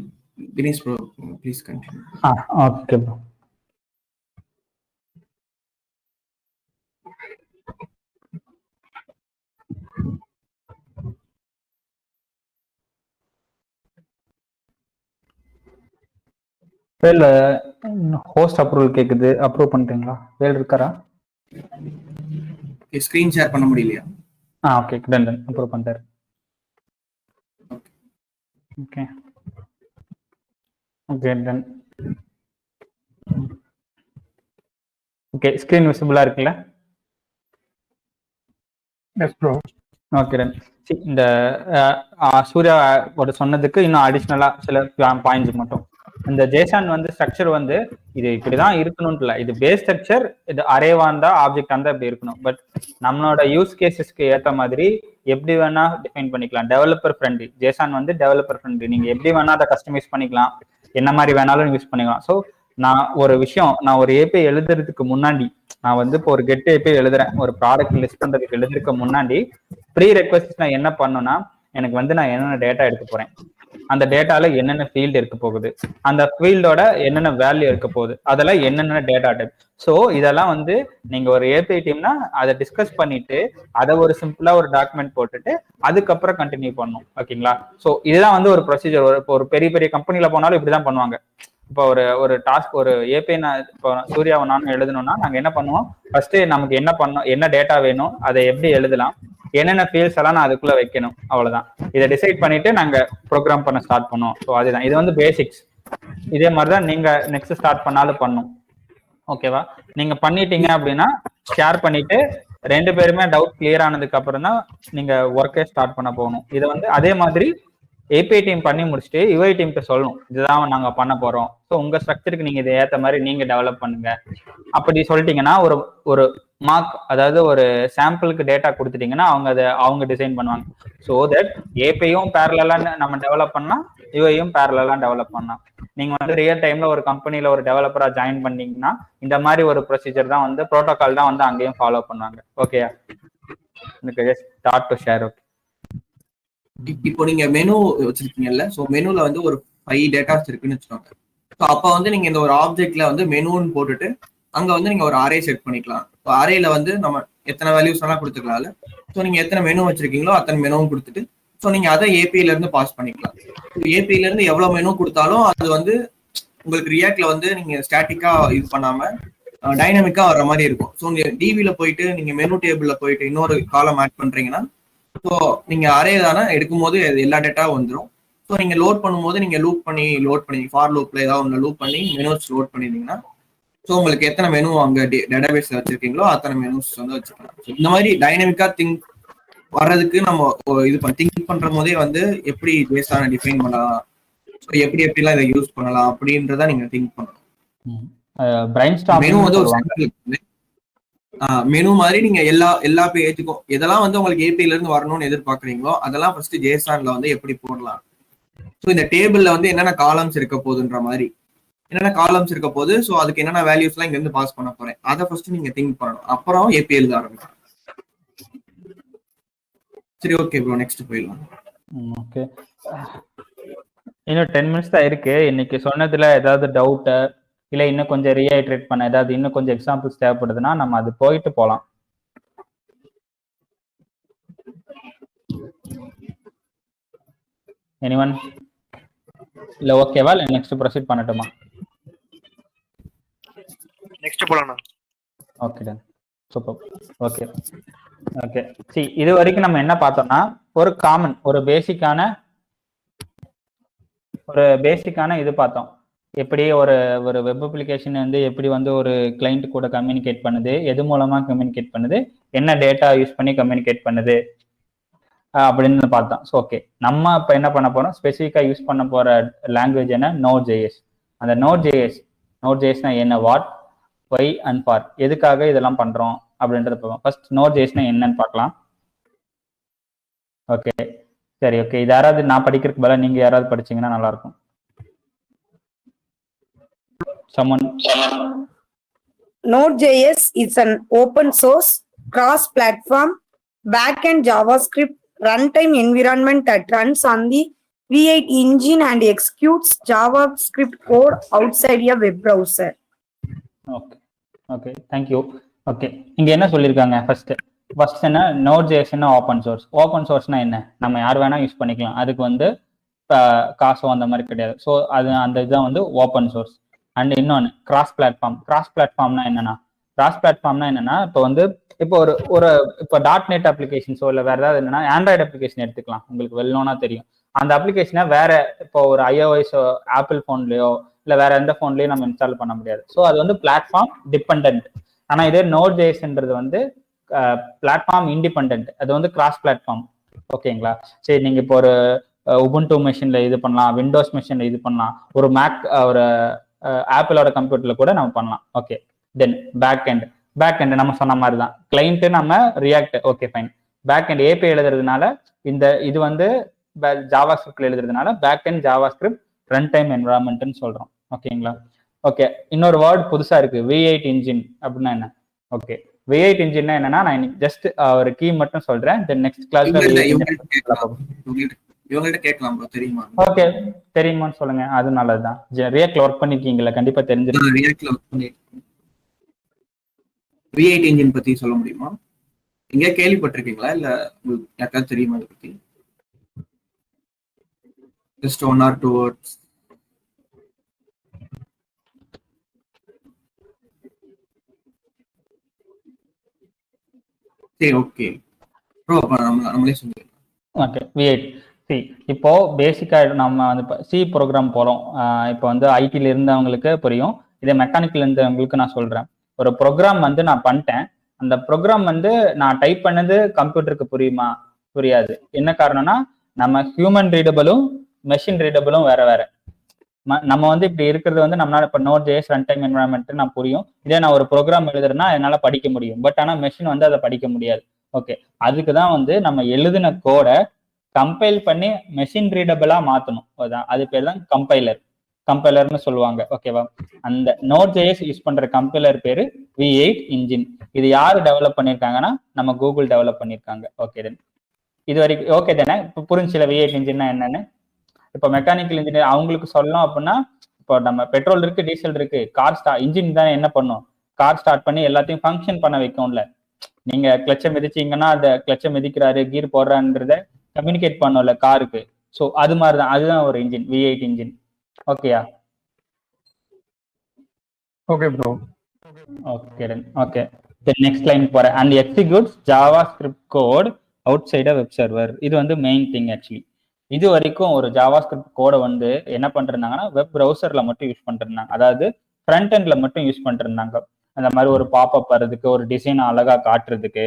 Dinesh bro please continue. Okay bro. Vel host approval கேக்குது, அப்ரூவ் பண்றீங்களா? வேல் இருக்காரா? ஸ்கிரீன் ஷேர் பண்ண முடியலையா? ஓகே டன் அப்ரூவ் பண்ணிட்டாரு. Okay okay done. Okay screen விசிபிளா இருக்குல்ல? Yes bro. Okay done. இந்த சூர்யா ஒரு சொன்னதுக்கு இன்னும் அடிஷ்னலா சில பாயிண்ட்ஸ் மட்டும். இந்த ஜேசன் வந்து ஸ்ட்ரக்சர் வந்து இது இப்படிதான் இருக்கணும்னு இல்லை, இது பேஸ் ஸ்ட்ரக்சர், இது அரேவா இருந்தா ஆப்ஜெக்ட் இருந்தா இப்படி இருக்கணும். பட் நம்மளோட யூஸ் கேசஸ்க்கு ஏற்ற மாதிரி எப்படி வேணா டிஃபைன் பண்ணிக்கலாம். டெவலப்பர் ஃப்ரெண்ட்லி ஜேசன் வந்து டெவலப்பர் ஃப்ரெண்ட்லி, நீங்க எப்படி வேணா அதை கஸ்டமைஸ் பண்ணிக்கலாம், என்ன மாதிரி வேணாலும் யூஸ் பண்ணிக்கலாம். ஸோ நான் ஒரு ஏபிஐ எழுதுறதுக்கு முன்னாடி, நான் வந்து இப்போ ஒரு கெட் ஏபிஐ எழுதுறேன், ஒரு ப்ராடக்ட் லிஸ்ட் பண்றதுக்கு எழுதுறதுக்கு முன்னாடி ப்ரீ ரெக்வஸ்ட் நான் என்ன பண்ணணும்னா, எனக்கு வந்து நான் என்னென்ன டேட்டா எடுக்க போறேன், அந்த டேட்டால என்னென்ன ஃபீல்டு இருக்க போகுது, அந்த ஃபீல்டோட என்னென்ன வேல்யூ இருக்க போகுது, அதெல்லாம் என்னென்ன டேட்டா டைப். ஸோ இதெல்லாம் வந்து நீங்க ஒரு ஏபிஐ டீம்னா அதை டிஸ்கஸ் பண்ணிட்டு அதை ஒரு சிம்பிளா ஒரு டாக்குமெண்ட் போட்டுட்டு அதுக்கப்புறம் கண்டினியூ பண்ணணும். ஓகேங்களா? ஸோ இதுதான் வந்து ஒரு ப்ரொசீஜர். இப்போ ஒரு பெரிய பெரிய கம்பெனில போனாலும் இப்படிதான் பண்ணுவாங்க. இப்போ ஒரு டாஸ்க், ஒரு ஏபிஐ நான் இப்போ சூர்யாவை நானும் எழுதணும்னா நாங்க என்ன பண்ணுவோம், ஃபர்ஸ்ட் நமக்கு என்ன பண்ணணும், என்ன டேட்டா வேணும், அதை எப்படி எழுதலாம், என்னென்ன ஃபீல்ட்ஸ் எல்லாம் நான் அதுக்குள்ள வைக்கணும், அவ்வளவுதான். இதை டிசைட் பண்ணிட்டு நாங்க ப்ரோக்ராம் பண்ண ஸ்டார்ட் பண்ணுவோம். ஸோ அதுதான், இது வந்து பேசிக்ஸ். இதே மாதிரிதான் நீங்க நெக்ஸ்ட் ஸ்டார்ட் பண்ணாலும் பண்ணும். ஓகேவா? நீங்க பண்ணிட்டீங்க அப்படின்னா ஷேர் பண்ணிட்டு 2 பேருமே டவுட் கிளியர் ஆனதுக்கு அப்புறம் தான் நீங்க ஒர்க்கே ஸ்டார்ட் பண்ண போகணும். இதை வந்து அதே மாதிரி ஏபிஐ டீம் பண்ணி முடிச்சுட்டு யூஐ டீம்க்கு சொல்லணும், இதுதான் நாங்க பண்ண போறோம், ஸோ உங்க ஸ்ட்ரக்சருக்கு நீங்க இதை ஏற்ற மாதிரி நீங்க டெவலப் பண்ணுங்க அப்படி சொல்லிட்டீங்கன்னா, ஒரு மார்க், அதாவது ஒரு சாம்பிளுக்கு டேட்டா கொடுத்துட்டீங்கன்னா அவங்க டிசைன் பண்ணுவாங்க. ஸோ தட் ஏபிஐயும் பேரலா நம்ம டெவலப் பண்ணலாம், யூஐயும் பேரலா டெவலப் பண்ணலாம். நீங்க வந்து ரியல் டைம்ல ஒரு கம்பெனில ஒரு டெவலப்பரா ஜாயின் பண்ணீங்கன்னா இந்த மாதிரி ஒரு ப்ரொசீஜர் தான் வந்து, ப்ரோட்டோகால் தான் வந்து அங்கேயும் ஃபாலோ பண்ணுவாங்க. ஓகே, எனக்கு just start to share. Okay இப்போ நீங்க மெனு வச்சிருக்கீங்கல்ல, ஸோ மெனுல வந்து ஒரு 5 டேட்டாஸ் இருக்குன்னு வச்சுக்கோங்க. ஸோ அப்போ வந்து நீங்க இந்த ஒரு ஆப்ஜெக்ட்ல வந்து மெனுன்னு போட்டுட்டு அங்க வந்து நீங்க ஒரு அரே செட் பண்ணிக்கலாம். ஸோ அரேல வந்து நம்ம எத்தனை வேல்யூஸ் வேணா கொடுத்துக்கலாம்ல. ஸோ நீங்க எத்தனை மெனு வச்சிருக்கீங்களோ அத்தனை மெனுவும் கொடுத்துட்டு ஸோ நீங்க அதை ஏபிஐல இருந்து பாஸ் பண்ணிக்கலாம். ஏபிஐல இருந்து எவ்வளவு மெனு கொடுத்தாலும் அது வந்து உங்களுக்கு ரியாக்ட்ல வந்து நீங்க ஸ்டாட்டிக்கா இது பண்ணாம டைனமிக்கா வர்ற மாதிரி இருக்கும். ஸோ நீங்க டிவில போயிட்டு நீங்க மெனு டேபிள்ல போயிட்டு இன்னொரு காலம் ஆட் பண்றீங்கன்னா ஸோ நீங்க அரே தானே எடுக்கும் போது எல்லா டேட்டாவும் வந்துடும். ஸோ நீங்க லோட் பண்ணும்போது நீங்க லூப் பண்ணி ஃபார் லூப்ல ஏதாவது ஒன்று லூப் பண்ணி மெனுஸ் லோட் பண்ணிருந்தீங்கன்னா ஸோ உங்களுக்கு எத்தனை மெனு அங்கே டேட்டாபேஸ் வச்சிருக்கீங்களோ அத்தனை மெனுஸ் வந்து வச்சுக்கலாம். இந்த மாதிரி டைனமிக்கா திங்க் வர்றதுக்கு நம்ம இது திங்க் பண்ற போதே வந்து எப்படி பேஸான டிஃபைன் பண்ணலாம், எப்படி எப்படிலாம் இதை யூஸ் பண்ணலாம் அப்படின்றத நீங்க திங்க் பண்ணணும். மெனு வந்து ஒரு மெனு மாதிரி நீங்க எல்லா பேஜுக்கும் எதெல்லாம் வந்து உங்களுக்கு ஏபிஐல இருந்து வரணும்னு எதிர்பார்க்குறீங்களோ அதெல்லாம் ஃபர்ஸ்ட் ஜேசான்ல வந்து எப்படி போடலாம். ஸோ இந்த டேபிள்ல வந்து என்னென்ன காலம்ஸ் இருக்க போகுதுன்ற மாதிரி என்னென்ன காலம்ஸ் இருக்க போகுது, ஸோ அதுக்கு என்னென்ன வேல்யூஸ்லாம் இங்க இருந்து பாஸ் பண்ண போறேன் அதை ஃபர்ஸ்ட் நீங்க திங்க் பண்ணணும். அப்புறம் ஏபிஐ எழுத ஆரம்பிக்கணும். சரி, ஓகே ப்ரோ, நெக்ஸ்ட் போயிடலாம். ஓகே, இன்னும் 10 minutes தான் இருக்கு. இன்னைக்கு சொன்னதுல ஏதாவது டவுட் இல்ல இன்னும் கொஞ்சம் ரீஹைட்ரேட் பண்ண ஏதாவது இன்னும் கொஞ்சம் எக்ஸாம்பிள்ஸ் தேவைப்படுதுன்னா நம்ம அது போயிட்டு போலாம். எனிவன் இல்ல ஓகேவா? இல்ல நெக்ஸ்ட் ப்ரொசீட் பண்ணட்டுமா? நெக்ஸ்ட் போலாம். Okay done, super. Okay okay, C இது வரைக்கும் நம்ம என்ன பார்த்தோம்னா ஒரு காமன் ஒரு பேசிக்கான இது பார்த்தோம். எப்படி ஒரு வெப் அப்ளிகேஷன் வந்து எப்படி வந்து ஒரு கிளைண்ட் கூட கம்யூனிகேட் பண்ணுது, எது மூலமா கம்யூனிகேட் பண்ணுது, என்ன டேட்டா யூஸ் பண்ணி கம்யூனிகேட் பண்ணுது அப்படின்னு பார்த்தோம். ஸோ ஓகே, நம்ம இப்போ என்ன பண்ண போறோம், ஸ்பெசிஃபிக்கா யூஸ் பண்ண போற லாங்குவேஜ் என்ன, Node.js. அந்த Node.jsனா என்ன, வாட், ஒய் அண்ட் ஃபார், எதுக்காக இதெல்லாம் பண்றோம் அப்படின்றத பார்ப்போம். ஃபர்ஸ்ட் Node.jsனா என்னன்னு பார்க்கலாம். ஓகே சரி, ஓகே, இது யாராவது நான் படிக்கிறதுக்கு பதிலாக நீங்க யாராவது படிச்சீங்கன்னா நல்லா இருக்கும். Node.js is an open source, cross-platform, back-end JavaScript runtime environment that runs on the V8 engine and executes JavaScript code outside a web browser. Okay, thank you. Okay, இங்க என்ன சொல்லியிருக்காங்க, ஃபர்ஸ்ட் என்ன, Node.js ஓப்பன் சோர்ஸ். ஓப்பன் சோர்ஸ்னா என்ன, நம்ம யார் வேணா use பண்ணிக்கலாம், அதுக்கு வந்து காசோ அந்த மாதிரி கிடையாது. ஸோ அது அந்த இதுதான் வந்து ஓப்பன் சோர்ஸ். அண்ட் இன்னொன்று கிராஸ் பிளாட்ஃபார்ம்னா என்னன்னா, இப்போ இப்போ .NET அப்ளிகேஷன்ஸோ இல்லை வேற ஏதாவது என்னன்னா ஆண்ட்ராய்டு அப்ளிகேஷன் எடுத்துக்கலாம், உங்களுக்கு வெல்லோனா தெரியும். அந்த அப்ளிகேஷனை வேற இப்போ ஒரு iOS ஆப்பிள் ஃபோன்லயோ இல்லை வேற எந்த ஃபோன்லயும் நம்ம இன்ஸ்டால் பண்ண முடியாது. ஸோ அது வந்து பிளாட்ஃபார்ம் டிபெண்ட். ஆனா இதே Node.jsன்றது வந்து பிளாட்ஃபார்ம் இண்டிபெண்ட், அது வந்து கிராஸ் பிளாட்ஃபார்ம். ஓகேங்களா? சரி, நீங்க இப்போ ஒரு உபுண்டு மெஷின்ல இது பண்ணலாம், விண்டோஸ் மெஷின்ல இது பண்ணலாம், ஒரு மேக் ஒரு ஆப்பிளோட கம்ப்யூட்டர்ல கூட நம்ம பண்ணலாம். ஓகே, தென் பேக் எண்ட் நம்ம சொன்ன மாதிரி தான். கிளைண்ட் நம்ம React, okay fine. Back end API எழுதுறதுனால இது வந்து ஜாவா ஸ்கிரிப்ட்ல எழுதுறதுனால back end JavaScript run time என்வரான்மெண்ட்னு சொல்றோம். ஓகேங்களா? ஓகே, இன்னொரு வேர்ட் புதுசா இருக்கு, V8 இன்ஜின் அப்படின்னா என்ன? ஓகே, V8 இன்ஜின்னா என்னன்னா, நான் ஜஸ்ட் ஒரு கீ மட்டும் சொல்றேன். தென் நெக்ஸ்ட் கிளாஸ்ல இவங்கள்ட்ட கேட்கலாம் ப்ரோ, தெரியுமா? ஓகே, தெரியுமான்னு சொல்லுங்க, அது நல்லதுதான். ரியாக்ட்ல ஒர்க் பண்ணிருக்கீங்களா? கண்டிப்பா தெரிஞ்சிருக்கு. ரியாக்ட்ல ஒர்க் பண்ணி V8 இன்ஜின் பத்தி சொல்ல முடியுமா? எங்க கேள்விப்பட்டிருக்கீங்களா, இல்ல உங்களுக்கு யாருக்காவது தெரியுமா அதை பத்தி? Just 1 or 2 words. சரி, ஓகே ப்ரோ, நம்மளே சொல்லிடலாம். Okay, V8. இப்போ பேசிக்கா நம்ம வந்து சி ப்ரோக்ராம் போறோம். இப்போ வந்து ஐடில இருந்தவங்களுக்கு புரியும், இதே மெக்கானிக்கல் இருந்தவங்களுக்கு நான் சொல்றேன். ஒரு ப்ரோக்ராம் வந்து நான் பண்ணிட்டேன், அந்த ப்ரோக்ராம் வந்து நான் டைப் பண்ணது கம்ப்யூட்டருக்கு புரியுமா? புரியாது. என்ன காரணம்னா, நம்ம ஹியூமன் ரீடபிளும் மெஷின் ரீடபிளும் வேற. நம்ம வந்து இப்படி இருக்கிறது வந்து நம்மளால இப்போ Node.js ரன் டைம் என்வரான்மெண்ட் நான் புரியும், இதே நான் ஒரு ப்ரோக்ராம் எழுதுறேன்னா என்னால படிக்க முடியும். பட் ஆனா மெஷின் வந்து அதை படிக்க முடியாது. ஓகே, அதுக்கு தான் வந்து நம்ம எழுதின கோடை கம்பைல் பண்ணி மெஷின் ரீடபிளா மாத்தணும். அது பேர் தான் கம்பைலர்னு சொல்லுவாங்க. ஓகேவா? அந்த Node.js யூஸ் பண்ற கம்பைலர் பேரு V8 இன்ஜின். இது யாரு டெவலப் பண்ணிருக்காங்கன்னா நம்ம கூகுள் டெவலப் பண்ணிருக்காங்க. ஓகே, இது வரைக்கும் ஓகே தானே? இப்போ புரிஞ்சுல V8 இன்ஜின்னா என்னன்னு? இப்போ மெக்கானிக்கல் இன்ஜினியர் அவங்களுக்கு சொல்லலாம் அப்படின்னா, இப்போ நம்ம பெட்ரோல் இருக்கு, டீசல் இருக்கு, கார் இன்ஜின் தான் என்ன பண்ணும்? கார் ஸ்டார்ட் பண்ணி எல்லாத்தையும் ஃபங்க்ஷன் பண்ண வைக்கும்ல. நீங்க கிளச்சை மிதிச்சீங்கன்னா அந்த கிளச்சை மிதிக்கிறாரு, கீர் போடுறான்றத கம்யூனிகேட் பண்ணும்ல காருக்கு. ஸோ அது மாதிரி தான், அதுதான் ஒரு இன்ஜின், V8 இன்ஜின். ஓகேயா? Okay bro. Okay then okay. Then next line போறேன். And executes JavaScript code outside web server. இது வந்து மெயின் திங் ஆக்சுவலி. இது வரைக்கும் ஒரு ஜாவா ஸ்கிரிப்ட் கோடை வந்து என்ன பண்ணிருந்தாங்கன்னா வெப் ப்ரௌசர்ல மட்டும் யூஸ் பண்ணிருந்தாங்க. அதாவது ஃப்ரண்ட் எண்ட்ல மட்டும் யூஸ் பண்ணிருந்தாங்க. அந்த மாதிரி ஒரு பாப்அப் வர்றதுக்கு, ஒரு டிசைன் அழகா காட்டுறதுக்கு,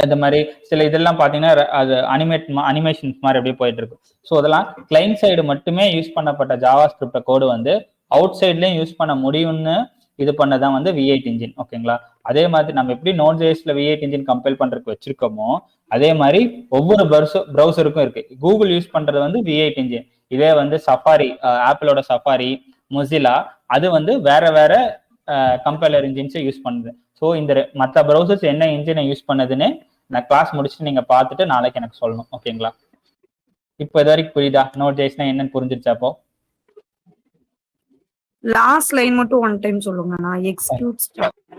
இந்த மாதிரி சில இதெல்லாம் பார்த்தீங்கன்னா அது அனிமேஷன்ஸ் மாதிரி அப்படியே போயிட்டு இருக்கு. ஸோ அதெல்லாம் கிளைண்ட் சைடு மட்டுமே யூஸ் பண்ணப்பட்ட ஜாவா ஸ்கிரிப்ட் கோடு வந்து அவுட் சைட்லயும் யூஸ் பண்ண முடியும்னு இது பண்ணதான் வந்து V8 இன்ஜின். ஓகேங்களா? அதே மாதிரி நம்ம எப்படி Node.jsல V8 இன்ஜின் கம்பைல் பண்றதுக்கு வச்சிருக்கோமோ அதே மாதிரி ஒவ்வொரு ப்ரௌசருக்கும் இருக்கு. கூகுள் யூஸ் பண்றது வந்து V8 இன்ஜின். இதே வந்து சஃபாரி, ஆப்பிளோட சஃபாரி, மொசிலா, அது வந்து வேற வேற கம்பைலர் இன்ஜின்ஸை யூஸ் பண்ணுது. ஸோ இந்த மற்ற ப்ரௌசர்ஸ் என்ன இன்ஜினை யூஸ் பண்ணுதுன்னு நான் கிளாஸ் முடிச்சுட்டு நீங்க பார்த்துட்டு நாளைக்கு எனக்கு சொல்லணும். ஓகேங்களா? இப்போ இது வரைக்கும் புரியுதா? Node.jsனா என்னன்னு புரிஞ்சிருச்சாப்போ? லாஸ்ட் லைன் மட்டும் ஒன் டைம் சொல்லுங்க. நான் execute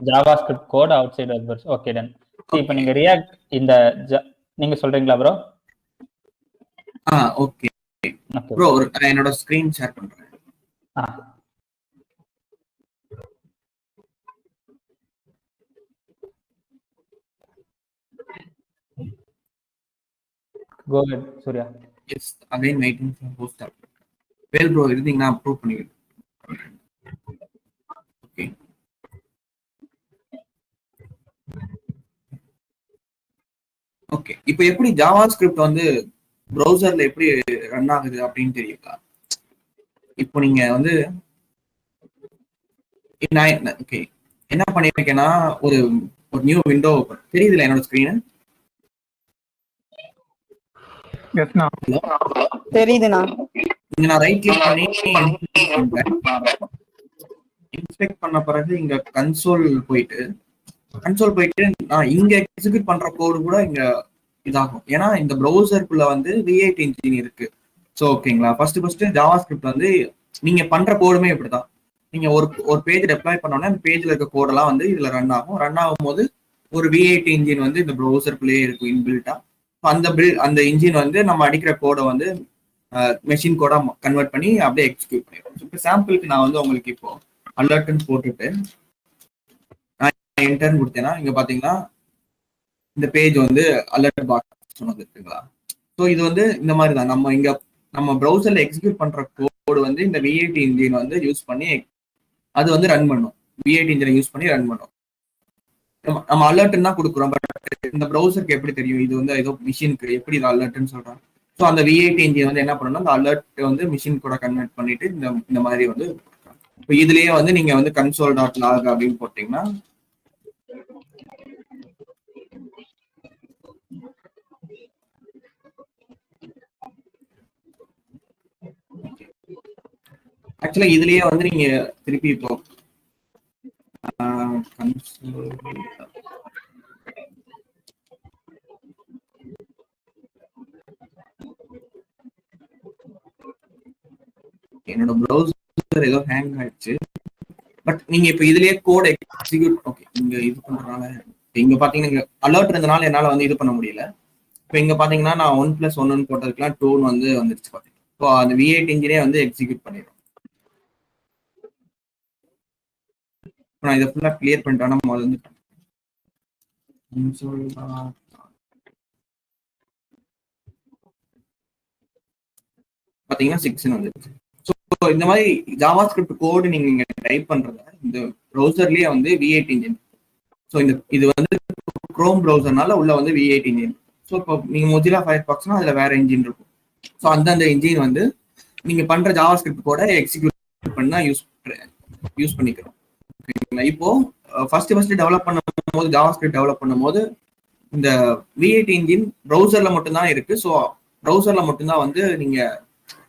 JavaScript code outside web server. Okay done. இப்போ நீங்க ரியாக்ட் இந்த நீங்க சொல்றீங்களா ப்ரோ? ஓகே ப்ரோ, என்னோட ஸ்கிரீன் ஷேர் பண்றேன். Go ahead, Surya. Yes, again waiting for host up. Well bro, everything நான் அப்ரூவ் பண்ணிக்கிறேன். ஓகே. ஓகே, இப்போ எப்படி ஜாவா ஸ்கிரிப்ட் வந்து ப்ரௌசர்ல எப்படி ரன் ஆகுது அப்படின்னு தெரியுங்களா? இப்போ நீங்க வந்து ஓகே என்ன பண்ணிருக்கேன்னா ஒரு நியூ விண்டோ தெரியுதுல என்னோட ஸ்கிரீன்? தெரியுதுண்ணா. இங்க நான் ரைட் கிளிக் பண்ணி இன்ஸ்பெக்ட் பண்ண பிறகு இங்க கன்சோல் போயிட்டு நான் இங்க எக்ஸிக்யூட் பண்ற கோடு கூட இங்க இதாகும். ஏன்னா இந்த ப்ரௌசருக்குள்ள வந்து V8 இன்ஜின் இருக்கு. ஸோ ஓகேங்களா? ஃபர்ஸ்ட் ஜாவா ஸ்கிரிப்ட் வந்து நீங்க பண்ற கோடுமே இப்படிதான். நீங்க ஒரு பேஜ் டெப்ளாய் பண்ணோம்னா அந்த பேஜ்ல இருக்க கோடெல்லாம் வந்து இதுல ரன் ஆகும் போது ஒரு V8 இன்ஜின் வந்து இந்த ப்ரௌசருக்குள்ளேயே இருக்கும் இன்பில்ட்டா. அந்த இன்ஜின் வந்து நம்ம அடிக்கிற கோடை வந்து மெஷின் கோடா கன்வெர்ட் பண்ணி அப்படியே எக்ஸிக்யூட் பண்ணிடுவோம். இப்போ சாம்பிளுக்கு நான் வந்து உங்களுக்கு இப்போ அலர்ட்னு போட்டுட்டு நான் என்டர்னு கொடுத்தேன்னா இங்க பாத்தீங்கன்னா இந்த பேஜ் வந்து அலர்ட் பாக்ஸ் சொன்னது இருக்குங்களா? ஸோ இது வந்து இந்த மாதிரி தான் நம்ம ப்ரௌசர்ல எக்ஸிக்யூட் பண்ற கோடு வந்து இந்த V8 இன்ஜின் வந்து யூஸ் பண்ணி அது வந்து ரன் பண்ணும். V8 இன்ஜினை யூஸ் பண்ணி ரன் பண்ணும். நம்ம அலர்ட்னா கொடுக்குறோம். பட் இந்த ப்ரௌசருக்கு எப்படி தெரியும் இது வந்து ஏதோ மிஷினுக்கு எப்படி இது அலர்ட்னு சொல்றோம்? ஸோ அந்த V8 இன்ஜின் வந்து என்ன பண்ணணும்னா அந்த அலர்ட் வந்து மிஷின் கூட கன்வெர்ட் பண்ணிட்டு இந்த மாதிரி வந்து இப்போ இதுலயே வந்து நீங்க வந்து console.log அப்படின்னு போட்டீங்கன்னா ஆக்சுவலா இதுலயே வந்து நீங்க திருப்பி இப்போ என்னோட ப்ரௌசர் ஏதோ ஹேங் ஆயிடுச்சு. பட் நீங்க இப்போ இதுலயே கோட் எக்ஸிக்யூட் ஓகே இங்க இது பண்றதுனால இங்க பாத்தீங்கன்னா அலர்ட் இருந்தனால என்னால வந்து இது பண்ண முடியல. இப்போ இங்க பாத்தீங்கன்னா நான் 1+1 போட்டதுக்குலாம் 2 வந்து வந்துருச்சு பாத்தீங்கன்னா. இப்போ அந்த V8 இன்ஜினே வந்து எக்ஸிக்யூட் பண்ணிடும். நான் இதை ஃபுல்லா கிளியர் பண்ணிட்டேன்னா முதல்ல வந்து பாத்தீங்கன்னா 6 வந்துருச்சு. ஸோ இந்த மாதிரி ஜாவா ஸ்கிரிப்ட் கோடு நீங்க இங்க டைப் பண்றத இந்த ப்ரௌசர்லயே வந்து V8 இன்ஜின். ஸோ இது வந்து குரோம் ப்ரௌசர்னால உள்ள வந்து V8 இன்ஜின். ஸோ இப்போ நீங்க மொசிலா ஃபயர்பாக்ஸ்னா அதுல வேற இன்ஜின் இருக்கும். ஸோ அந்தந்த இன்ஜின் வந்து நீங்க பண்ற ஜாவா ஸ்கிரிப்ட் கோட எக்ஸிக்யூட் பண்ணா யூஸ் பண்ணிக்கிறோம். இப்போ ஃபர்ஸ்ட் டெவலப் பண்ணும்போது ஜாவா ஸ்கிரிப்ட் டெவலப் பண்ணும்போது இந்த V8 இன்ஜின் ப்ரௌசர்ல மட்டும்தான் இருக்கு. ஸோ ப்ரௌசர்ல மட்டும்தான் வந்து நீங்க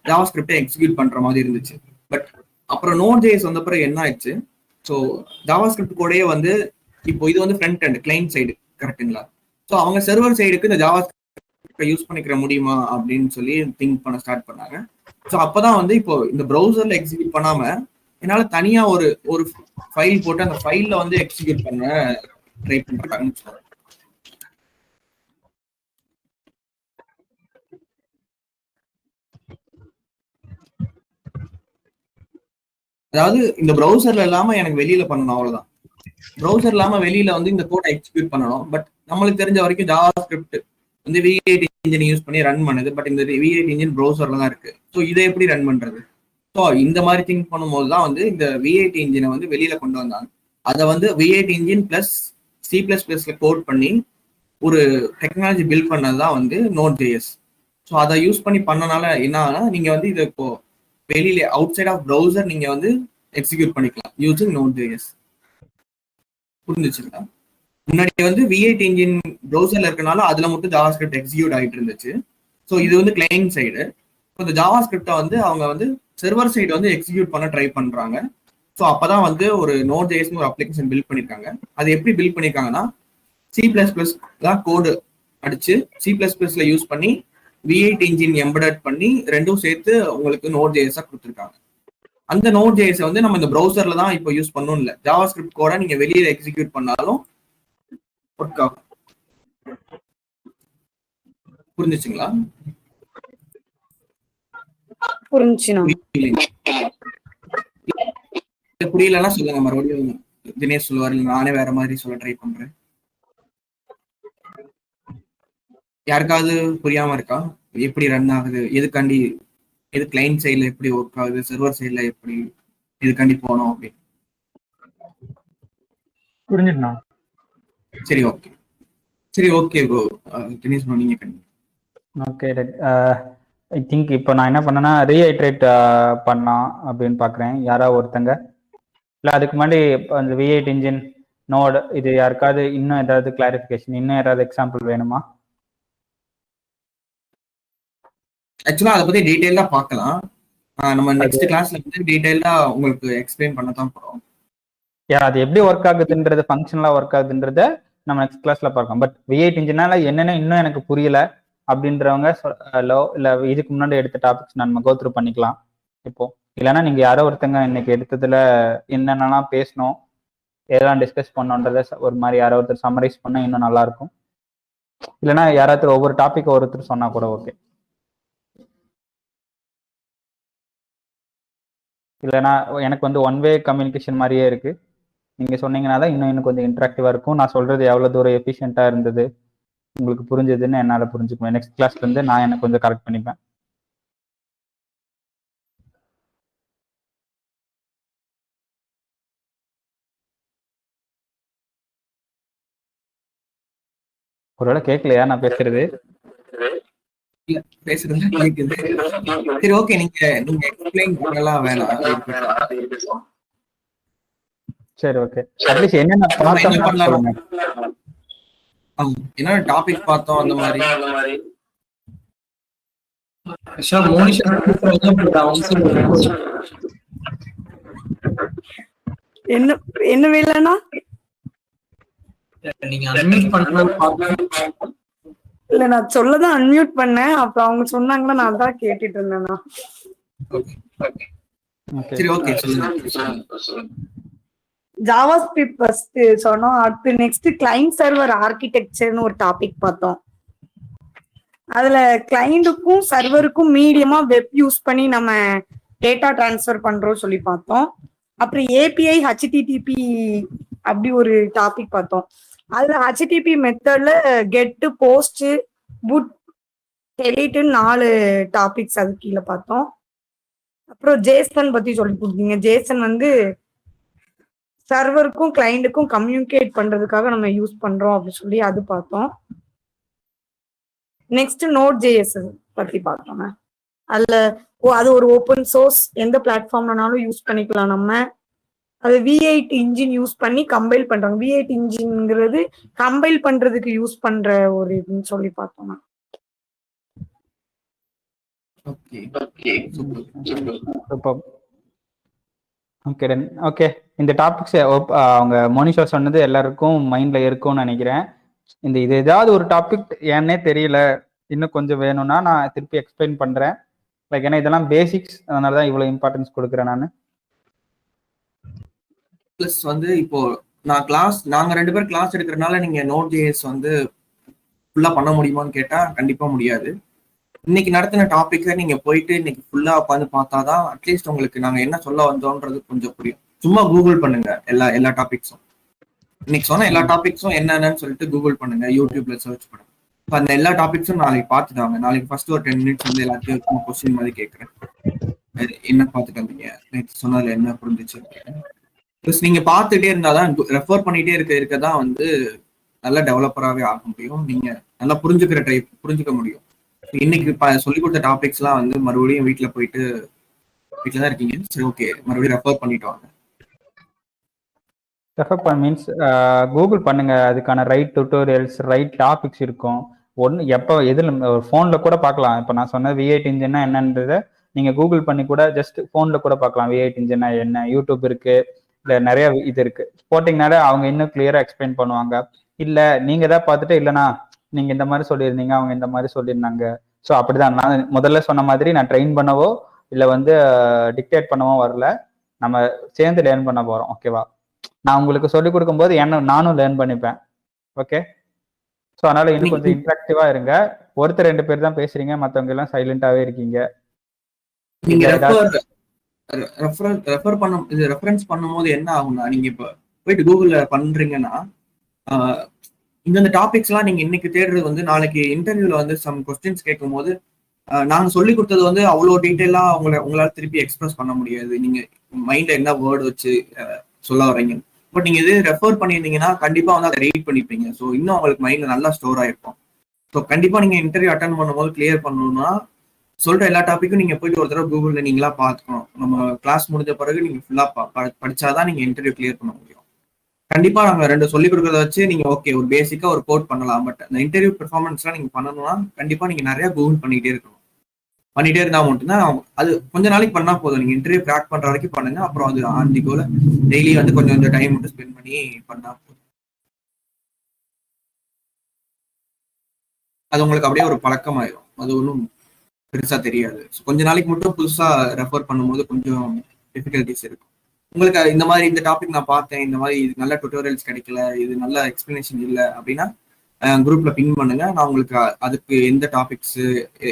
ஜாவா ஸ்கிரிப்டை எக்ஸிக்யூட் பண்ற மாதிரி இருந்துச்சு. பட் அப்புறம் Node.js வந்த பிறகு என்ன ஆயிடுச்சு? ஸோ ஜாவா ஸ்கிரிப்ட் கோடையே வந்து இப்போ இது வந்து ஃப்ரண்ட் எண்ட் கிளைண்ட் சைடு கரெக்டுங்களா? ஸோ அவங்க சர்வர் சைடுக்கு இந்த ஜாவா யூஸ் பண்ணிக்கிற முடியுமா அப்படின்னு சொல்லி திங்க் பண்ண ஸ்டார்ட் பண்ணாங்க. ஸோ அப்பதான் வந்து இப்போ இந்த ப்ரௌசர்ல எக்ஸிக்யூட் பண்ணாம என்னால தனியா ஒரு ஃபைல் போட்டு அந்த ஃபைல்ல வந்து எக்ஸிக்யூட் பண்ண ட்ரை பண்றாங்கன்னு சொல்லுவாங்க. அதாவது இந்த ப்ரௌசர்ல இல்லாம எனக்கு வெளியில பண்ணணும், அவ்வளவுதான். ப்ரௌசர் இல்லாம வெளியில வந்து இந்த கோடை எக்ஸிக்யூட் பண்ணணும். பட் நம்மளுக்கு தெரிஞ்ச வரைக்கும் ஜாவா ஸ்கிரிப்ட் வந்து V8 இன்ஜின் யூஸ் பண்ணி ரன் பண்ணுது. பட் இந்த V8 இன்ஜின் ப்ரௌசர்ல தான் இருக்கு. ஸோ இதை எப்படி ரன் பண்றது? ஸோ இந்த மாதிரி திங்க் பண்ணும்போது தான் வந்து இந்த V8 இன்ஜினை வந்து வெளியில கொண்டு வந்தாங்க. அதை வந்து V8 இன்ஜின் பிளஸ் C++ல கோட் பண்ணி ஒரு டெக்னாலஜி பில்ட் பண்ணது தான் வந்து Node.js. ஸோ அதை யூஸ் பண்ணி பண்ணனால என்ன ஆகுனா, நீங்க வந்து இதை இப்போ வெளியில அவுட் சைட் ஆஃப் ப்ரௌசர் நீங்க வந்து எக்ஸிக்யூட் பண்ணிக்கலாம் யூசிங் Node.js. புரிஞ்சுச்சுங்களா? முன்னாடி வந்து V8 இன்ஜின் ப்ரௌசர்ல இருக்கனால அதுல மட்டும் ஜாவா ஸ்கிரிப்ட் எக்ஸிக்யூட் ஆகிட்டு இருந்துச்சு. ஸோ இது வந்து கிளைண்ட் சைடு. இந்த ஜாவா ஸ்கிரிப்டை வந்து அவங்க வந்து சர்வர் சைடு வந்து எக்ஸிக்யூட் பண்ண ட்ரை பண்றாங்க. ஸோ அப்பதான் வந்து ஒரு Node.js ஒரு அப்ளிகேஷன் பில்ட் பண்ணிருக்காங்க. அது எப்படி பில்ட் பண்ணிருக்காங்கன்னா, C++ தான் கோடு அடிச்சு C++ல யூஸ் பண்ணி V8 இன்ஜின் எம்பெடட் பண்ணி ரெண்டும் சேர்த்து உங்களுக்கு Node.js கொடுத்துருக்காங்க. அந்த Node.js வந்து நம்ம இந்த ப்ரௌசர்ல தான் இப்போ யூஸ் பண்ணணும் இல்லை, ஜாவா ஸ்கிரிப்ட் கோட நீங்க வெளியில எக்ஸிக்யூட் பண்ணாலும் ஒர்க் ஆகும். புரிஞ்சுச்சுங்களா? புரியலன்னா சொல்லுங்க, மறுபடியும் தினேஷ் சொல்லுவார், இல்லை நானே வேற மாதிரி சொல்ல ட்ரை பண்றேன். யாருக்காவது புரியாம இருக்கா? எப்படி ரன் ஆகுது, எதுக்காண்டி, எது கிளைண்ட் சைட்ல எப்படி ஒர்க் ஆகுது, சர்வர் சைட்ல எப்படி எதுக்காண்டி போனோம் அப்படின்னு புரிஞ்சுட்டா? சரி ஓகே, சரி ஓகே ப்ரோ. தினேஷ் ப்ரோ நீங்க கண்டிப்பா. ஓகே, ஐ திங்க் இப்போ நான் என்ன பண்ணேன்னா ரீஹைட்ரேட் பண்ணலாம் அப்படின்னு பார்க்குறேன். யாராவது ஒருத்தங்க இல்லை அதுக்கு முன்னாடி அந்த V8 இன்ஜின் நோட் இது யாருக்காவது இன்னும் ஏதாவது கிளாரிஃபிகேஷன், இன்னும் ஏதாவது எக்ஸாம்பிள் வேணுமா? ஆக்சுவலா அதை பத்தி டீடைலா பார்க்கலாம். நம்ம நெக்ஸ்ட் கிளாஸ்ல வந்து டீடைலா உங்களுக்கு எக்ஸ்பிளைன் பண்ண தான் போறோம். அது எப்படி ஒர்க் ஆகுதுன்றது, ஃபங்க்ஷனலா ஒர்க் ஆகுதுன்றத நம்ம நெக்ஸ்ட் கிளாஸ்ல பார்க்கலாம். பட் V8 இன்ஜினால என்னென்ன இன்னும் எனக்கு புரியல அப்படின்றவங்க இல்லை இதுக்கு முன்னாடி எடுத்த டாபிக்ஸ் நம்ம கோ த்ரூ பண்ணிக்கலாம் இப்போ. இல்லைன்னா நீங்க யாரோ ஒருத்தங்க இன்னைக்கு எடுத்ததுல என்னென்னலாம் பேசணும், எதெல்லாம் டிஸ்கஸ் பண்ணோன்றத ஒரு மாதிரி யாரோ ஒருத்தர் சம்மரைஸ் பண்ண இன்னும் நல்லா இருக்கும். இல்லைன்னா யாராவது ஒவ்வொரு டாபிக் ஒருத்தர் சொன்னா கூட ஓகே. இல்லைன்னா எனக்கு வந்து ஒன் வே கம்யூனிகேஷன் மாதிரியே இருக்கு. நீங்க சொன்னீங்கன்னா தான் இன்னும் கொஞ்சம் இன்ட்ராக்டிவா இருக்கும். நான் சொல்றது எவ்வளவு தூரம் எஃபிஷியண்டா இருந்தது, உங்களுக்கு புரிஞ்சதுன்னு என்னால புரிஞ்சுக்குவேன். நெக்ஸ்ட் கிளாஸ்ல இருந்து நான் எனக்கு கொஞ்சம் கரெக்ட் பண்ணிப்பேன். ஒருவேளை கேட்கலையா நான் பேசுறது? சரி ஓகே, நீங்க எக்ஸ்பிளைன் பண்ணலாம் வேணாம். சரி ஓகே, அட்லீஸ்ட் என்னென்ன பார்த்தோம், என்ன டாபிக் பார்த்தோம் அந்த மாதிரி. என்ன வேலைன்னா நீங்க அன்மியூட் பண்ணலாம். இல்ல நான் சொல்லதான் அன்மியூட் பண்ணேன். அப்புறம் அவங்க சொன்னாங்களா, நான் தான் கேட்டுட்டு இருந்தேன்னா. சரி ஓகே, ஜாவா ஸ்கிரிப்ட் ஃபர்ஸ்ட் சொன்னோம். அடுத்து நெக்ஸ்ட் கிளைண்ட் சர்வர் ஆர்கிடெக்சர்னு ஒரு டாபிக் பார்த்தோம். அதுல கிளைண்ட்டுக்கும் சர்வருக்கும் மீடியமா வெப் யூஸ் பண்ணி நம்ம டேட்டா டிரான்ஸ்ஃபர் பண்றோம் சொல்லி பார்த்தோம். அப்புறம் API HTTP அப்படி ஒரு டாபிக் பார்த்தோம். அதுல HTTP மெத்தட்ல get, post, put, delete 4 topics அது கீழே பார்த்தோம். அப்புறம் ஜேசன் பத்தி சொல்லி கொடுத்தீங்க. ஜேசன் வந்து சர்வருக்கும் கிளைண்ட்டுக்கும் கம்யூனிகேட் பண்றதுக்காக நம்ம யூஸ் பண்றோம் அப்படின்னு சொல்லி அது பார்த்தோம். நெக்ஸ்ட் Node.js பத்தி பார்த்தோம். அதுல அது ஒரு ஓப்பன் சோர்ஸ், எந்த பிளாட்ஃபார்ம்லனாலும் யூஸ் பண்ணிக்கலாம். நம்ம அது V8 இன்ஜின் யூஸ் பண்ணி கம்பைல் பண்றாங்க. V8 இன்ஜின்ங்கிறது கம்பைல் பண்றதுக்கு யூஸ் பண்ற ஒரு இதுன்னு சொல்லி பார்த்தோம். ஓகே, இந்த டாபிக்ஸ் அவங்க மோனிஷா சொன்னது எல்லாருக்கும் மைண்ட்ல இருக்கும்னு நினைக்கிறேன். இது ஏதாவது ஒரு டாபிக் ஏன்னே தெரியல, இன்னும் கொஞ்சம் வேணும்னா நான் திருப்பி எக்ஸ்பிளைன் பண்றேன். லைக் ஏன்னா இதெல்லாம் பேசிக்ஸ், அதனால தான் இவ்வளவு இம்பார்ட்டன்ஸ் கொடுக்குறேன் நான். பிளஸ் வந்து இப்போ நாங்க 2 பேர் கிளாஸ் எடுக்கிறதுனால நீங்க Node.js வந்து ஃபுல்லா பண்ண முடியுமான்னு கேட்டா கண்டிப்பா முடியாது. இன்னைக்கு நடத்தின டாபிக்கை நீங்க போயிட்டு இன்னைக்கு ஃபுல்லா உட்காந்து பார்த்தாதான் அட்லீஸ்ட் உங்களுக்கு நாங்க என்ன சொல்ல வந்தோன்றது கொஞ்சம் புரியும். சும்மா கூகுள் பண்ணுங்க எல்லா டாபிக்ஸும். இன்னைக்கு சொன்ன எல்லா டாபிக்ஸும் என்னென்னு சொல்லிட்டு கூகுள் பண்ணுங்க, யூடியூப்ல சர்ச் பண்ணுங்க. அந்த எல்லா டாபிக்ஸும் நாளைக்கு பார்த்துட்டாங்க. நாளைக்கு ஃபர்ஸ்ட் ஒரு 10 மினிட்ஸ் வந்து எல்லாத்தையும் கொஸ்டின் மாதிரி கேட்கறேன். என்ன பார்த்துட்டு வந்தீங்க, நேற்று சொன்னதுல என்ன புரிஞ்சிச்சு. ப்ளஸ் நீங்க பார்த்துட்டே இருந்தாதான், ரெஃபர் பண்ணிட்டே இருக்கதான் வந்து நல்ல டெவலப்பராகவே ஆக முடியும். நீங்க நல்லா புரிஞ்சுக்க முடியும். இன்னைக்கு சொல்லிக் கொடுத்த டாபிக்ஸ் எல்லாம் வந்து மறுபடியும் வீட்டுல தான் இருக்கீங்க, சரி ஓகே மறுபடியும் ரெஃபர் பண்ணிட்டு வாங்க. ரெஃபர் மீன்ஸ் கூகுள் பண்ணுங்க, அதுக்கான ரைட் டுட்டோரியல்ஸ், ரைட் டாபிக்ஸ் இருக்கும். எப்போ எதில் ஃபோனில் கூட பார்க்கலாம். இப்போ நான் சொன்னது V8 இன்ஜின்னா என்னன்றதை நீங்கள் கூகுள் பண்ணி கூட ஜஸ்ட் ஃபோனில் கூட பார்க்கலாம். V8 இன்ஜின்னா என்ன, யூடியூப் இருக்கு, இல்லை நிறைய இது இருக்கு. போட்டிங்கனால அவங்க இன்னும் கிளியராக எக்ஸ்பிளைன் பண்ணுவாங்க. இல்லை நீங்கள் தான் பார்த்துட்டு இல்லைனா நீங்கள் இந்த மாதிரி சொல்லியிருந்தீங்க, அவங்க இந்த மாதிரி சொல்லியிருந்தாங்க. ஸோ அப்படிதான் நான் முதல்ல சொன்ன மாதிரி நான் ட்ரெயின் பண்ணவோ இல்லை வந்து டிக்டேட் பண்ணவோ வரல, நம்ம சேர்ந்து லேர்ன் பண்ண போகிறோம். ஓகேவா? நான் உங்களுக்கு சொல்லிக் கொடுக்கும்போது நானும் லேர்ன் பண்ணிப்பேன். ஓகே, ஸோ அதனால இன்னும் கொஞ்சம் இன்ட்ராக்டிவா இருங்க. ஒருத்தர் 2 பேர் தான் பேசுறீங்க, மற்றவங்க எல்லாம் சைலண்டாவே இருக்கீங்க. நீங்க ரெஃபரன்ஸ் பண்ணும்போது என்ன ஆகும்னா, நீங்க இப்போ போயிட்டு கூகுள்ல பண்றீங்கன்னா இந்த டாபிக்ஸ் எல்லாம் நீங்க இன்னைக்கு தேடுறது வந்து நாளைக்கு இன்டர்வியூல வந்து சம் கொஸ்டின்ஸ் கேட்கும் போது நாங்க சொல்லி கொடுத்தது வந்து அவ்வளோ டீட்டெயிலா உங்களால திருப்பி எக்ஸ்பிரஸ் பண்ண முடியாது. நீங்க மைண்ட்ல என்ன வேர்டு வச்சு சொல்ல வரீங்க. பட் நீங்க இது ரெஃபர் பண்ணியிருந்தீங்கன்னா கண்டிப்பா வந்து அதை ரீட் பண்ணிப்பீங்க. ஸோ இன்னும் உங்களுக்கு மைண்ட்ல நல்லா ஸ்டோர் ஆயிருக்கும். ஸோ கண்டிப்பா நீங்க இன்டர்வியூ அட்டன் பண்ணும்போது கிளியர் பண்ணணும்னா சொல்ற எல்லா டாபிக்கும் நீங்க போயிட்டு ஒரு தடவை கூகுள்ல நீங்களா பார்த்துக்கணும். நம்ம கிளாஸ் முடிஞ்ச பிறகு நீங்க ஃபுல்லா படிச்சாதான் நீங்க இன்டர்வியூ கிளியர் பண்ண முடியும். கண்டிப்பா நாங்க 2 சொல்லிக் கொடுக்கறத வச்சு நீங்க ஓகே ஒரு பேசிக்கா ஒரு கோட் பண்ணலாம். பட் அந்த இன்டர்வியூ பெர்ஃபார்மன்ஸ்லாம் நீங்க பண்ணணும்னா கண்டிப்பா நீங்க நிறைய கூகுள் பண்ணிட்டே இருந்தா மட்டும்தான். அது கொஞ்ச நாளைக்கு பண்ணா போதும். நீங்க இன்டர்வியூ கிராக் பண்ற வரைக்கும் பண்ணுங்க. அப்புறம் அது ஆன் தி கோல டெய்லி வந்து கொஞ்சம் டைம் மட்டும் ஸ்பெண்ட் பண்ணி பண்ணா போதும். அது உங்களுக்கு அப்படியே ஒரு பழக்கமாயிரும். அது ஒன்றும் பெருசா தெரியாது. கொஞ்ச நாளைக்கு மட்டும் புதுசா ரெஃபர் பண்ணும்போது கொஞ்சம் டிஃபிகல்டிஸ் இருக்கும். உங்களுக்கு இந்த மாதிரி இந்த டாபிக் நான் பார்த்தேன், இந்த மாதிரி இது நல்ல டுட்டோரியல்ஸ் கிடைக்கல, இது நல்ல எக்ஸ்பிளனேஷன் இல்லை அப்படின்னா குரூப்ல பின் பண்ணுங்க. நான் உங்களுக்கு அதுக்கு எந்த டாபிக்ஸ்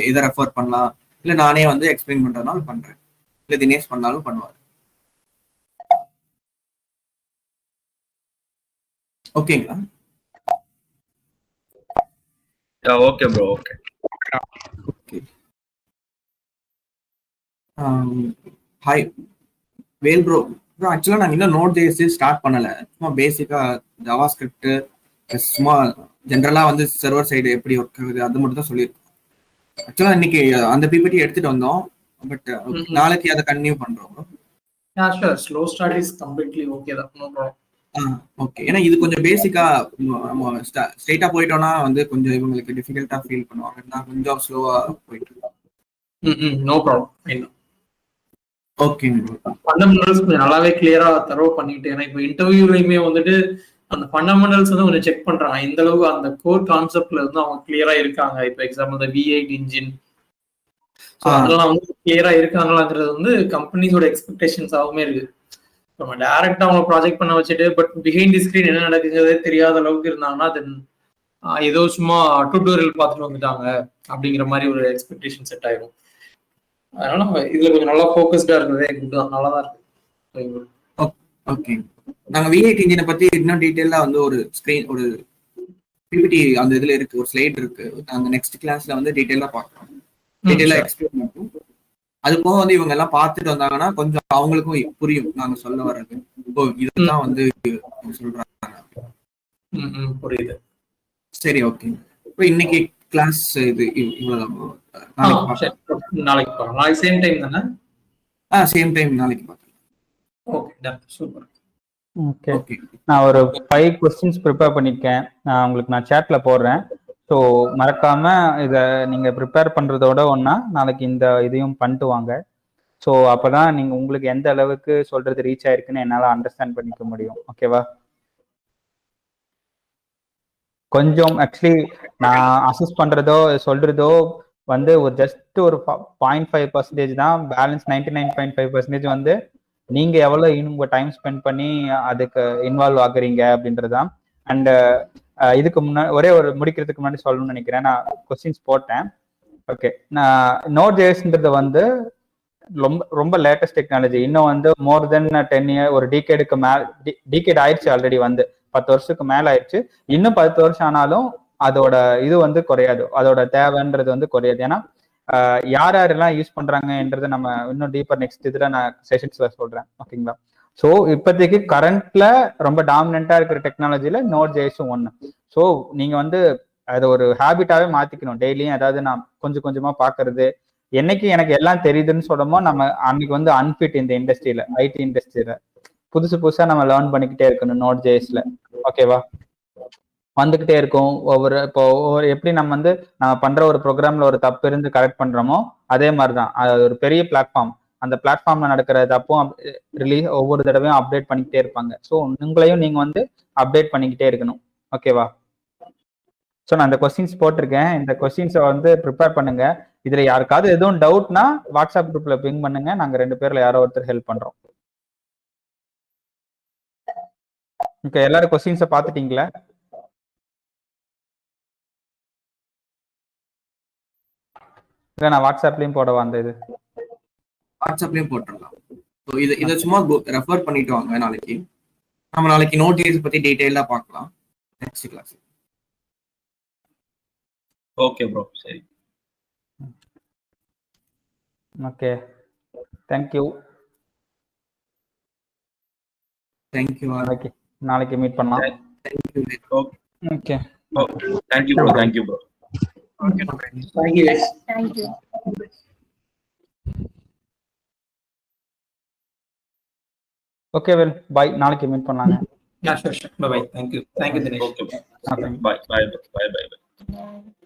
எதை ரெஃபர் பண்ணலாம், இல்லை நானே வந்து எக்ஸ்பிளைன் பண்றதுனாலும் பண்றேன், இல்லை தினேஷ் பண்ணாலும் பண்ணுவார். ஓகேங்களா? Okay bro. Okay okay. Hi Vel bro. ஆக்சுவலா நாங்கள் இன்னும் Node.js ஸ்டார்ட் பண்ணல. சும்மா பேசிக்கா ஜாவா ஸ்கிரிப்ட், சும்மா ஜென்ரலா வந்து சர்வர் சைடு எப்படி ஒர்க் ஆகுது அது மட்டும் தான் சொல்லியிருக்கோம். ஆக்சுவலா இன்னைக்கு அந்த பிபிடி எடுத்துட்டு வந்தோம். பட் நாளைக்கு அதை கண்டினியூ பண்றோம். Slow start is completely okay தான், நோ ப்ராப்ளம். ஓகே. ஏன்னா இது கொஞ்சம் பேசிக்கா நம்ம ஸ்ட்ரைட்டா போயிட்டோம்னா வந்து கொஞ்சம் இவங்களுக்கு டிஃபிகல்ட்டா ஃபீல் பண்ணுவாங்க. நான் கொஞ்சம் ஸ்லோவா போயிட்டு நோ ப்ராப்ளம். ஓகே. ஃபண்டமெண்டல்ஸ் கொஞ்சம் நல்லாவே கிளியரா தரவு பண்ணிட்டு, ஏன்னா இப்போ இன்டர்வியூலையுமே வந்துட்டு அந்த ஃபண்டமெண்டல்ஸ் வந்து கொஞ்சம் செக் பண்றாங்க. இந்த அளவுக்கு அந்த கோர் கான்செப்ட்ல இருந்து அவங்க கிளியரா இருக்காங்க. இப்போ எக்ஸாம்பிள் இந்த V8 இன்ஜின் அதெல்லாம் வந்து கிளியரா இருக்காங்களாங்கிறது வந்து கம்பெனிஸோட எக்ஸ்பெக்டேஷன்ஸாகவுமே இருக்கு. நம்ம டைரக்டா அவங்க ப்ராஜெக்ட் பண்ண வச்சுட்டு பட் பிஹைண்ட் தி ஸ்கிரீன் என்ன நடக்குங்கிறதே தெரியாத அளவுக்கு இருந்தாங்கன்னா தென் ஏதோ சும்மா டியூட்டோரியல் பார்த்துட்டு வந்துட்டாங்க அப்படிங்கிற மாதிரி ஒரு எக்ஸ்பெக்டேஷன் செட் ஆயிடும். அதனால இதுல கொஞ்சம் நல்லா ஃபோக்கஸ்டா இருக்கிறதே நல்லா தான் இருக்கு. ஓகே. நாங்க V8 இன்ஜினை பத்தி இன்னும் டீடைலா வந்து ஒரு ஸ்கிரீன் ஒரு பிபிடி அந்த இதுல இருக்கு, ஒரு ஸ்லைட் இருக்கு. நாங்க நெக்ஸ்ட் கிளாஸ்ல வந்து டீடைலா பார்க்கலாம், டீடைலா எக்ஸ்பிளைன் பண்ணுவோம். அது போக வந்து இவங்க எல்லாம் பார்த்துட்டு வந்தாங்கன்னா கொஞ்சம் அவங்களுக்கும் புரியும் நாங்க சொல்ல வர்றது. இப்போ இதுதான் வந்து சொல்றாங்க. புரியுது. சரி ஓகே. இப்போ இன்னைக்கு கிளாஸ் இது இவ்வளவுதான். நாளைக்கு பார்க்கலாம். நாளைக்கு சேம் டைம் தானே? சேம் டைம் நாளைக்கு பார்க்கலாம். Okay done, super. ஓகே. நான் ஒரு 5 கொஸ்டின்ஸ் ப்ரிப்பேர் பண்ணிருக்கேன். நான் உங்களுக்கு சேட்ல போடுறேன். ஸோ மறக்காம இதை நீங்க ப்ரிப்பேர் பண்றதோட ஒன்னா நாளைக்கு இந்த இதையும் பண்ணிட்டு வாங்க. ஸோ அப்பதான் நீங்க உங்களுக்கு எந்த அளவுக்கு சொல்றது ரீச் ஆயிருக்குன்னு என்னால அண்டர்ஸ்டாண்ட் பண்ணிக்க முடியும். ஓகேவா? கொஞ்சம் ஆக்சுவலி நான் அசிஸ்ட் பண்றதோ சொல்றதோ வந்து ஒரு ஜஸ்ட் ஒரு 0.5% தான். பேலன்ஸ் 99.5% வந்து நீங்க எவ்வளவு உங்க டைம் ஸ்பெண்ட் பண்ணி அதுக்கு இன்வால்வ் ஆகுறீங்க அப்படின்றதுதான். அண்ட் இதுக்கு முன்னாடி ஒரே ஒரு முடிக்கிறதுக்கு முன்னாடி சொல்லணும்னு நினைக்கிறேன். நான் கொஸ்டின்ஸ் போட்டேன். ஓகே, நான் Node.jsன்றது வந்து ரொம்ப ரொம்ப லேட்டஸ்ட் டெக்னாலஜி. இன்னும் வந்து மோர் தென் 10 இயர், ஒரு டிகேடுக்கு மேல, டிகேட் ஆயிடுச்சு ஆல்ரெடி, வந்து 10 வருஷத்துக்கு மேல ஆயிடுச்சு. இன்னும் 10 வருஷம் ஆனாலும் அதோட இது வந்து குறையாது, அதோட தேவைன்றது வந்து குறையாது. ஏன்னா யார் யாரெல்லாம் யூஸ் பண்றாங்கன்றதை நம்ம இன்னும் டீப்பர் நெக்ஸ்ட் இதுல நான் செஷன்ஸ்ல சொல்றேன். ஓகேங்களா? ஸோ இப்போதைக்கு கரண்ட்ல ரொம்ப டாமினண்டா இருக்கிற டெக்னாலஜில Node.jsம் ஒன்று. ஸோ நீங்க வந்து அதை ஒரு ஹேபிட்டாவே மாத்திக்கணும். டெய்லியும் அதாவது நான் கொஞ்சம் கொஞ்சமா பாக்குறது. என்னைக்கு எனக்கு எல்லாம் தெரியுதுன்னு சொல்றோமோ நம்ம அன்னைக்கு வந்து அன்ஃபிட் இந்த இண்டஸ்ட்ரியில, ஐடி இண்டஸ்ட்ரியில புதுசு புதுசா நம்ம லேர்ன் பண்ணிக்கிட்டே இருக்கணும் Node.jsல. ஓகேவா? வந்துகிட்டே இருக்கும். இப்போ எப்படி நம்ம வந்து நம்ம பண்ற ஒரு ப்ரோக்ராம்ல ஒரு தப்பு இருந்து கரெக்ட் பண்றோமோ அதே மாதிரிதான் அது ஒரு பெரிய பிளாட்ஃபார்ம். அந்த பிளாட்ஃபார்ம்ல நடக்கிற தப்பும் ரிலீஸ் ஒவ்வொரு தடவையும் அப்டேட் பண்ணிக்கிட்டே இருப்பாங்க. ஸோ உங்களையும் நீங்க வந்து அப்டேட் பண்ணிக்கிட்டே இருக்கணும். ஓகேவா? ஸோ நான் இந்த கொஸ்டின்ஸ் போட்டிருக்கேன். இந்த கொஸ்டின்ஸை வந்து ப்ரிப்பேர் பண்ணுங்க. இதுல யாருக்காவது எதுவும் டவுட்னா வாட்ஸ்அப் குரூப்ல பிங் பண்ணுங்க. நாங்க 2 பேர்ல யாரோ ஒருத்தர் ஹெல்ப் பண்றோம். ஓகே, எல்லாரும் கொஸ்டின்ஸை பார்த்துட்டீங்களா? இல்லை, நான் வாட்ஸ்அப்லயும் போட வந்த இது வாட்ஸ்அப்லயும் போட்டுடலாம். ஸோ இதை சும்மா ரெஃபர் பண்ணிட்டு வாங்க. நாளைக்கு நம்ம நாளைக்கு Node.js பத்தி டீடைலா பார்க்கலாம் நெக்ஸ்ட் கிளாஸ். ஓகே ப்ரோ, சரி. Okay, thank you. தேங்க்யூ. நாளைக்கு மீட் பண்ணலாம். Okay, thank you bro. Thank you bro. Thank you. Okay, well bye. நாளைக்கு மீட் பண்ணலாங்க. Yeah, sure. Bye bye. Thank you. Thank you, Dinesh. Okay. Bye. Bye. Bye. Bye. Bye.